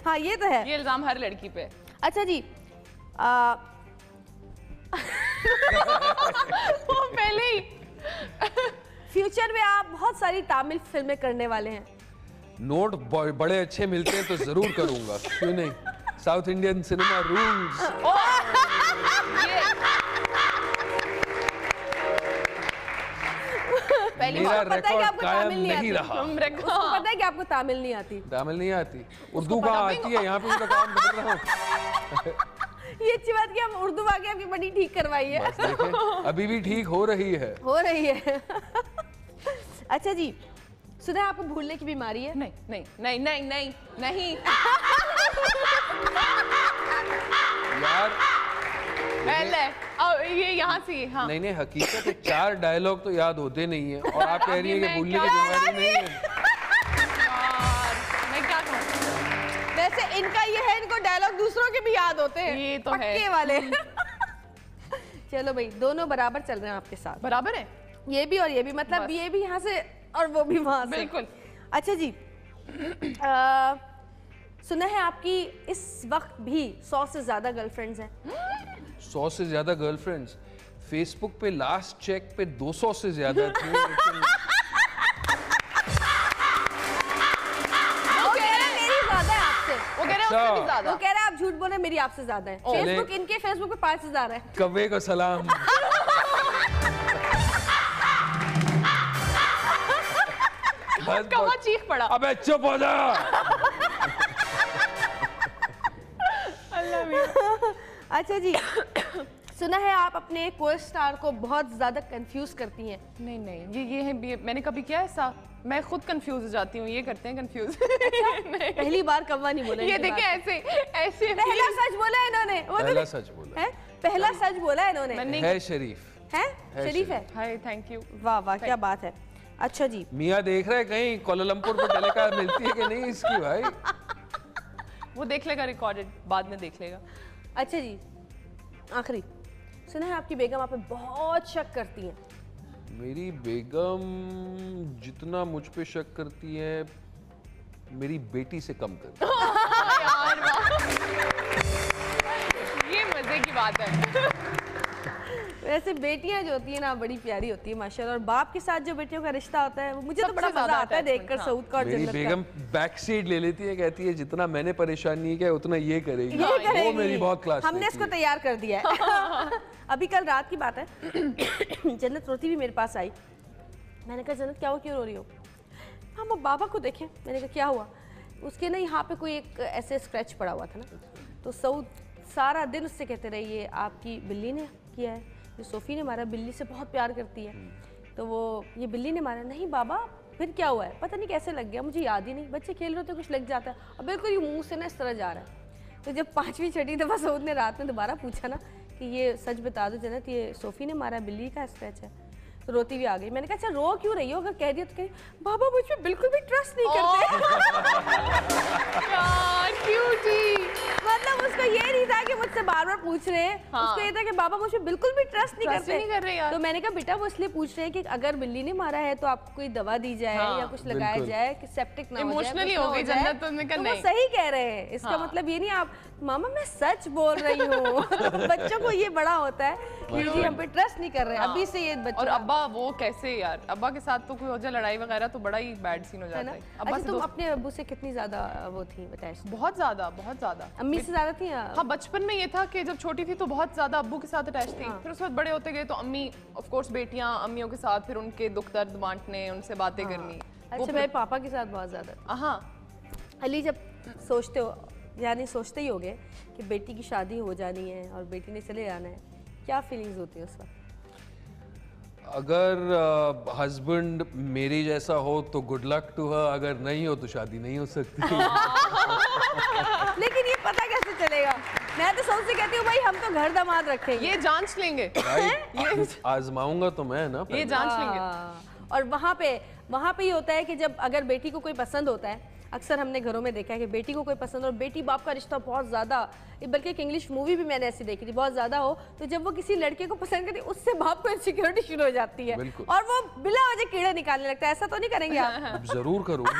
हाँ ये तो है, ये इल्जाम हर लड़की पे। अच्छा जी, वो पहले ही। फ्यूचर में आप बहुत सारी तमिल फिल्में करने वाले हैं। नोट बड़े अच्छे मिलते हैं तो जरूर करूंगा, क्यों नहीं। South Indian cinema rules. पहली बार पता है कि आपको तमिल नहीं रहा। उसको पता है कि आपको तमिल नहीं आती। तमिल नहीं आती, उर्दू कहाँ आती है, यहाँ पे तो काम कर रहा हूँ। ये अच्छी बात कि हम उर्दू आके आपकी बड़ी ठीक करवाई है। बस देखें, अभी भी ठीक हो रही है। अच्छा जी, सुना है आपको भूलने की बीमारी है? नहीं नहीं नहीं नहीं नहीं नहीं यार पहले अब ये यहाँ से हाँ नहीं नहीं, हकीकत है 4 डायलॉग तो याद होते नहीं है और आप कह रही है कि भूलने की बीमारी नहीं है। यार मैं क्या कहूँ, वैसे इनका ये है, इनको डायलॉग दूसरों के भी याद होते हैं, ये तो है। पक्के वाले। चलो भाई, दोनों बराबर चल रहे हैं आपके साथ। बराबर है, ये भी और ये भी, मतलब ये भी यहाँ से और वो भी वहाँ से। बिल्कुल। अच्छा जी, सुना है आपकी इस वक्त भी 100 से ज्यादा गर्लफ्रेंड्स हैं। 100 से ज्यादा गर्लफ्रेंड्स, फेसबुक पे लास्ट चेक पे 200 से ज्यादा थी, लेकिन वो कह रहे हैं मेरी ज्यादा है आपसे। वो कह रहे हैं उससे भी ज्यादा। वो कह रहे हैं आप झूठ बोले, मेरी आपसे ज्यादा है। फेसबुक, इनके फेसबुक पे 5000 है। कव्वे को सलाम। कौवा चीख पड़ा। अबे चुप हो जा। अच्छा जी, सुना है आप अपने को स्टार को बहुत ज्यादा कंफ्यूज करती हैं। नहीं नहीं, ये है, मैंने कभी किया ऐसा? मैं खुद कंफ्यूज हो जाती हूँ, ये करते हैं कंफ्यूज। पहली बार कव्वा नहीं बोला। ये देखे ऐसे ऐसे पहला सच बोला है इन्होंने। पहला सच बोला है, पहला सच बोला है इन्होंने। है शरीफ है, शरीफ है। हाय, थैंक यू। वाह वाह, क्या बात है। अच्छा जी, मियाँ देख रहे हैं कहीं कोलालमपुर पे टेलीकास्ट मिलती है कि नहीं इसकी भाई? वो देख लेगा रिकॉर्डेड, बाद में देख लेगा। अच्छा जी, आखिरी, सुना है आपकी बेगम आप पे बहुत शक करती हैं। मेरी बेगम जितना मुझ पे शक करती है, मेरी बेटी से कम करती है। यार वाह, ये मजे की बात है। वैसे बेटियां जो होती है ना, बड़ी प्यारी होती है माशाल्लाह, और बाप के साथ जो बेटियों का रिश्ता होता है, मुझे तो बड़ा मजा आता है देखकर सऊद का और मेरी जन्नत का। बेगम बैक सीट ले लेती है, कहती है जितना मैंने परेशान नहीं किया उतना ये करेगी। ये करेगी। वो मेरी बहुत क्लास हमने इसको तैयार कर दिया है। अभी कल रात की बात है, जन्नत रोती भी मेरे पास आई। मैंने कहा जन्नत क्या हुआ, क्यों रो रही हो? हम बाबा को देखें। मैंने कहा क्या हुआ? उसके ना यहाँ पे कोई एक ऐसे स्क्रैच पड़ा हुआ था ना, तो सऊद सारा दिन उससे कहते रहे ये आपकी बिल्ली ने किया है, जो सोफ़ी ने मारा, बिल्ली से बहुत प्यार करती है, तो वो ये बिल्ली ने मारा। नहीं बाबा, फिर क्या हुआ है? पता नहीं कैसे लग गया, मुझे याद ही नहीं, बच्चे खेल रहे थे कुछ लग जाता है, और बिल्कुल ये मुंह से ना इस तरह जा रहा है। तो जब 5वीं 6वीं दफ़ा सऊद ने रात में दोबारा पूछा ना कि ये सच बता दो जन्नत, ये सोफ़ी ने मारा, बिल्ली का स्क्रैच है, तो रोती भी आ गई। मैंने कहा अच्छा रो क्यों रही हो? अगर कह दिया तो कहीं बाबा मुझ पे बिल्कुल भी ट्रस्ट नहीं करते। यार क्यूटी। मतलब उसको ये नहीं था कि मुझसे बार बार पूछ रहे हैं, उसको ये था कि बाबा मुझे बिल्कुल भी ट्रस्ट नहीं करते। नहीं कर रहे यार। तो मैंने कहा बेटा वो इसलिए पूछ रहे हैं कि अगर बिल्ली ने मारा है तो आपको कोई दवा दी जाए या कुछ लगाया जाए कि सेप्टिक ना हो जाए। इमोशनली हो गई जन्नत, तो उन्होंने कहा वो नहीं। सही कह रहे हैं, इसका मतलब ये नहीं आप मामा मैं सच बोल रही हूँ। बच्चों को ये बड़ा होता है कि जी हम पे ट्रस्ट नहीं कर रहे हैं, अभी से ये बच्चे। और अब्बा वो कैसे यार, अब्बा के साथ तो कोई हो जाए लड़ाई वगैरह तो बड़ा ही बैड सीन हो जाता है। अच्छा तुम अपने अब्बू से कितनी ज्यादा वो थी बताए? बहुत ज्यादा, बहुत ज्यादा। अम्मी से ज्यादा थी? हाँ, बचपन में ये था कि जब छोटी थी तो बहुत ज्यादा अब्बू के साथ अटैच थी। फिर उसके बाद बड़े होते गए तो अम्मी, ऑफ कोर्स बेटियां अम्मियों के साथ, फिर उनके दुख दर्द बांटने, उनसे बातें करनी। अच्छा मेरे पापा के साथ बहुत ज्यादा। हाँ अली, जब सोचते हो, यानी सोचते ही होगे कि बेटी की शादी हो जानी है और बेटी ने चले जाना है, क्या फीलिंग्स होती है उस वक्त? अगर हस्बैंड मेरी जैसा हो तो गुड लक टू हर, अगर नहीं हो तो शादी नहीं हो सकती। लेकिन ये पता कैसे चलेगा? मैं तो सबसे कहती हूँ भाई हम तो घर दामाद रखेंगे, ये जांच लेंगे। भाई आजमाऊंगा तो मैं ना, ये जांच लेंगे। और वहाँ पे ये होता है कि जब अगर बेटी को कोई पसंद होता है, अक्सर हमने घरों में देखा है कि बेटी को कोई पसंद और बेटी बाप का रिश्ता बहुत ज़्यादा, बल्कि एक इंग्लिश मूवी भी मैंने ऐसी देखी थी, बहुत ज़्यादा हो, तो जब वो किसी लड़के को पसंद करती है उससे बाप को इनसिक्योरिटी शुरू हो जाती है और वो बिला वजह कीड़े निकालने लगता है। ऐसा तो नहीं करेंगे आप? अब जरूर करूँगा।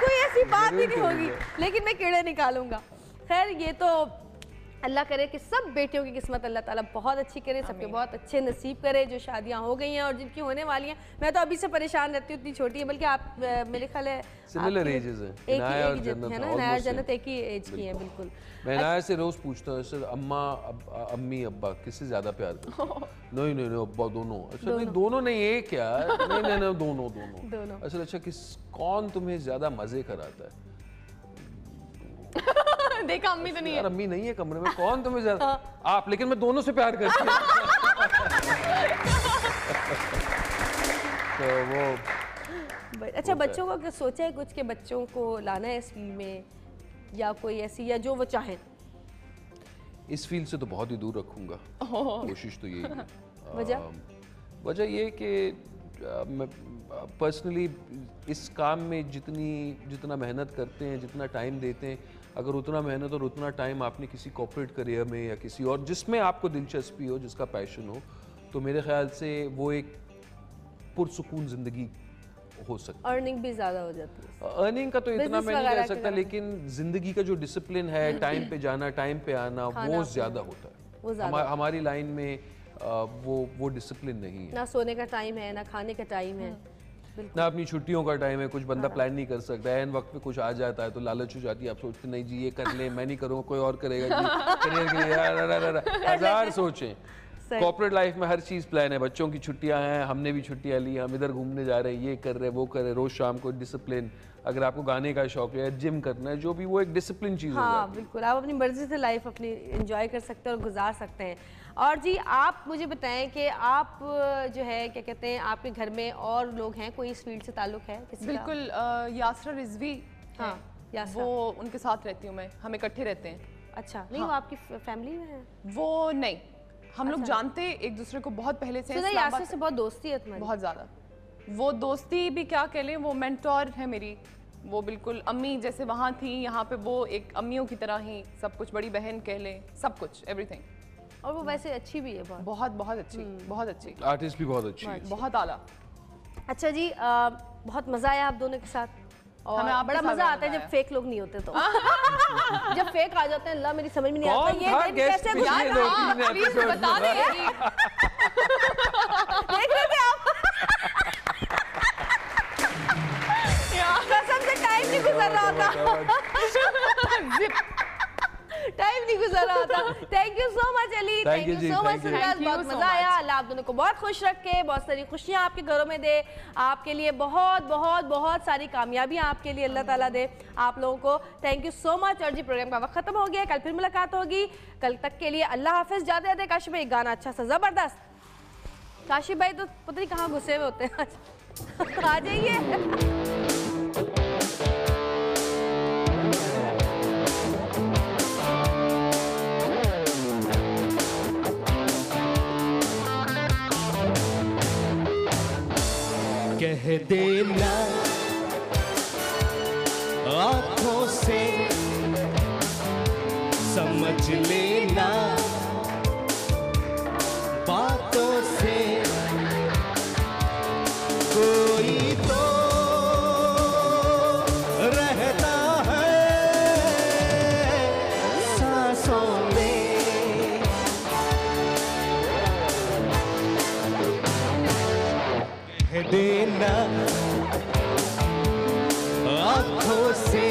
कोई ऐसी बात ही नहीं होगी, लेकिन मैं कीड़े निकालूंगा। खैर, ये तो अल्लाह करे कि सब बेटियों की किस्मत अल्लाह ताला बहुत अच्छी करे, सबके बहुत अच्छे नसीब करे, जो शादियां हो गई हैं और जिनकी होने वाली हैं। मैं तो अभी से परेशान रहती हूँ, इतनी छोटी है, बल्कि आप मेरे ख्याल है सिमिलर एजेस हैं, इनाया और जन्नत है ना, इनाया और जन्नत एक ही एज की हैं बिल्कुल। मैं इनाया से रोज पूछता हूँ सर अम्मा अम्मी अब्बा किससे ज्यादा प्यार करते? नहीं नहीं अब्बा दोनों। अच्छा नहीं दोनों नहीं, एक यार, नहीं दोनों। अच्छा कौन तुम्हें ज्यादा मजे कराता है? देखा अम्मी तो नहीं है। अम्मी नहीं है कमरे में, कौन तुम्हें ज्यादा? आप, लेकिन मैं दोनों से प्यार करती हूँ। तो वो अच्छा, बच्चों को क्या सोचा है कुछ के बच्चों को लाना है इस फील्ड में, या कोई ऐसी, या जो वो चाहें? इस फील्ड से तो बहुत ही दूर रखूंगा, कोशिश तो यही है। वजह ये कि मैं पर्सनली इस काम में जितना मेहनत करते हैं, जितना टाइम देते हैं, अगर उतना मेहनत और उतना टाइम आपने किसी कॉर्पोरेट करियर में या किसी और जिसमें आपको दिलचस्पी हो, जिसका पैशन हो, तो मेरे ख्याल से वो एक पुरसुकून ज़िंदगी हो सकती है। अर्निंग भी ज़्यादा हो जाती है। अर्निंग का तो इतना मैं नहीं कह सकता, लेकिन ज़िंदगी का जो डिसिप्लिन है, टाइम पे जाना, टाइम पे आना, वो ज़्यादा होता है। हमारी लाइन में वो डिसिप्लिन नहीं है। ना सोने का टाइम है, ना खाने का टाइम है, ना अपनी छुट्टियों का टाइम है। कुछ बंदा प्लान नहीं कर सकता है, एन वक्त पे कुछ आ जाता है तो लालच हो जाती है, आप सोचते नहीं जी ये कर ले, मैं नहीं करूँगा, कोई और करेगा जी, करियर के लिए हजार सोचें। कॉर्पोरेट लाइफ में हर चीज़ प्लान है, बच्चों की छुट्टियां हैं, हमने भी छुट्टियां ली, हम इधर घूमने जा रहे हैं, ये कर रहे हैं, वो कर रहे हैं, रोज शाम को डिसिप्लिन। अगर आपको गाने का शौक है, जिम करना है, जो भी, वो एक डिसिप्लिन चीज़ है। हाँ बिल्कुल, आप अपनी मर्जी से लाइफ अपनी एंजॉय कर सकते हैं और गुजार सकते हैं। और जी आप मुझे बताएं कि आप जो है क्या कहते हैं, आपके घर में और लोग हैं, कोई इस फील्ड से ताल्लुक है किसी का? बिल्कुल, यासरा रिजवी, हाँ वो उनके साथ रहती हूँ मैं, हम इकट्ठे रहते हैं। अच्छा, नहीं वो आपकी फैमिली में है? वो नहीं, हम लोग जानते एक दूसरे को बहुत पहले से। यासरा से बहुत दोस्ती है तुम्हारी? बहुत ज़्यादा। वो दोस्ती भी क्या कह लें, वो मेंटोर है मेरी, वो बिल्कुल अम्मी जैसे वहाँ थी, यहाँ पे वो एक अम्मियों की तरह ही सब कुछ, बड़ी बहन कह लें, सब कुछ, एवरीथिंग। और वो वैसे अच्छी भी है, बहुत अच्छी, बहुत अच्छी आर्टिस्ट भी बहुत अच्छी है, बहुत आला। अच्छा जी, बहुत मज़ा आया आप दोनों के साथ, और हमें बड़ा मजा आता है जब फेक लोग नहीं होते तो जब फेक आ जाते हैं, अल्लाह मेरी समझ में नहीं आता ये कैसे प्लीज बता दें। देख रहे थे आप? कसम से टाइम नहीं गुजर रहा था, टाइम नहीं गुजर रहा था। Thank you so much Ali, thank you so much Suraj, बहुत मजा आया। अल्लाह आप दोनों को बहुत खुश रखे, बहुत सारी खुशियां आपके घरों में दे, आपके लिए बहुत बहुत बहुत सारी कामयाबियां आपके लिए अल्लाह ताला दे आप लोगों को। Thank you so much. और जी प्रोग्राम का वक्त खत्म हो गया, कल फिर मुलाकात होगी, कल तक के लिए अल्लाह हाफिज। जाते जाते काशिफ भाई गाना अच्छा सा जबरदस्त, काशिफ भाई तो पता नहीं कहाँ घुसे हुए होते हैं, आ जाइए। कह देना आँखों से, समझ लेना बातों से, कोई तो रहता है सांसों में, कह देना आँखों से,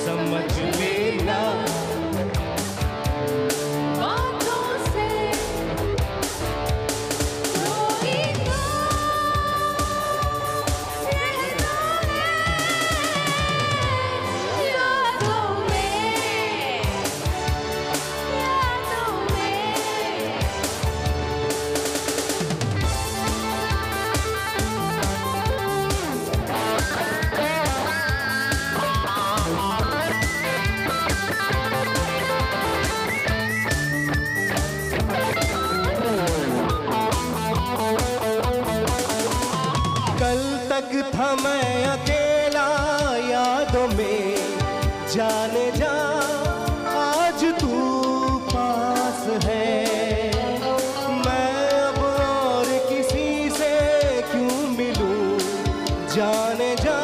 समझ लेना बातों से, कोई तो रहता है यादों में, यादों में। कल तक था मैं अकेला यादों में, जाने जा आज तू पास है, मैं अब और किसी से क्यों मिलूं, जाने जा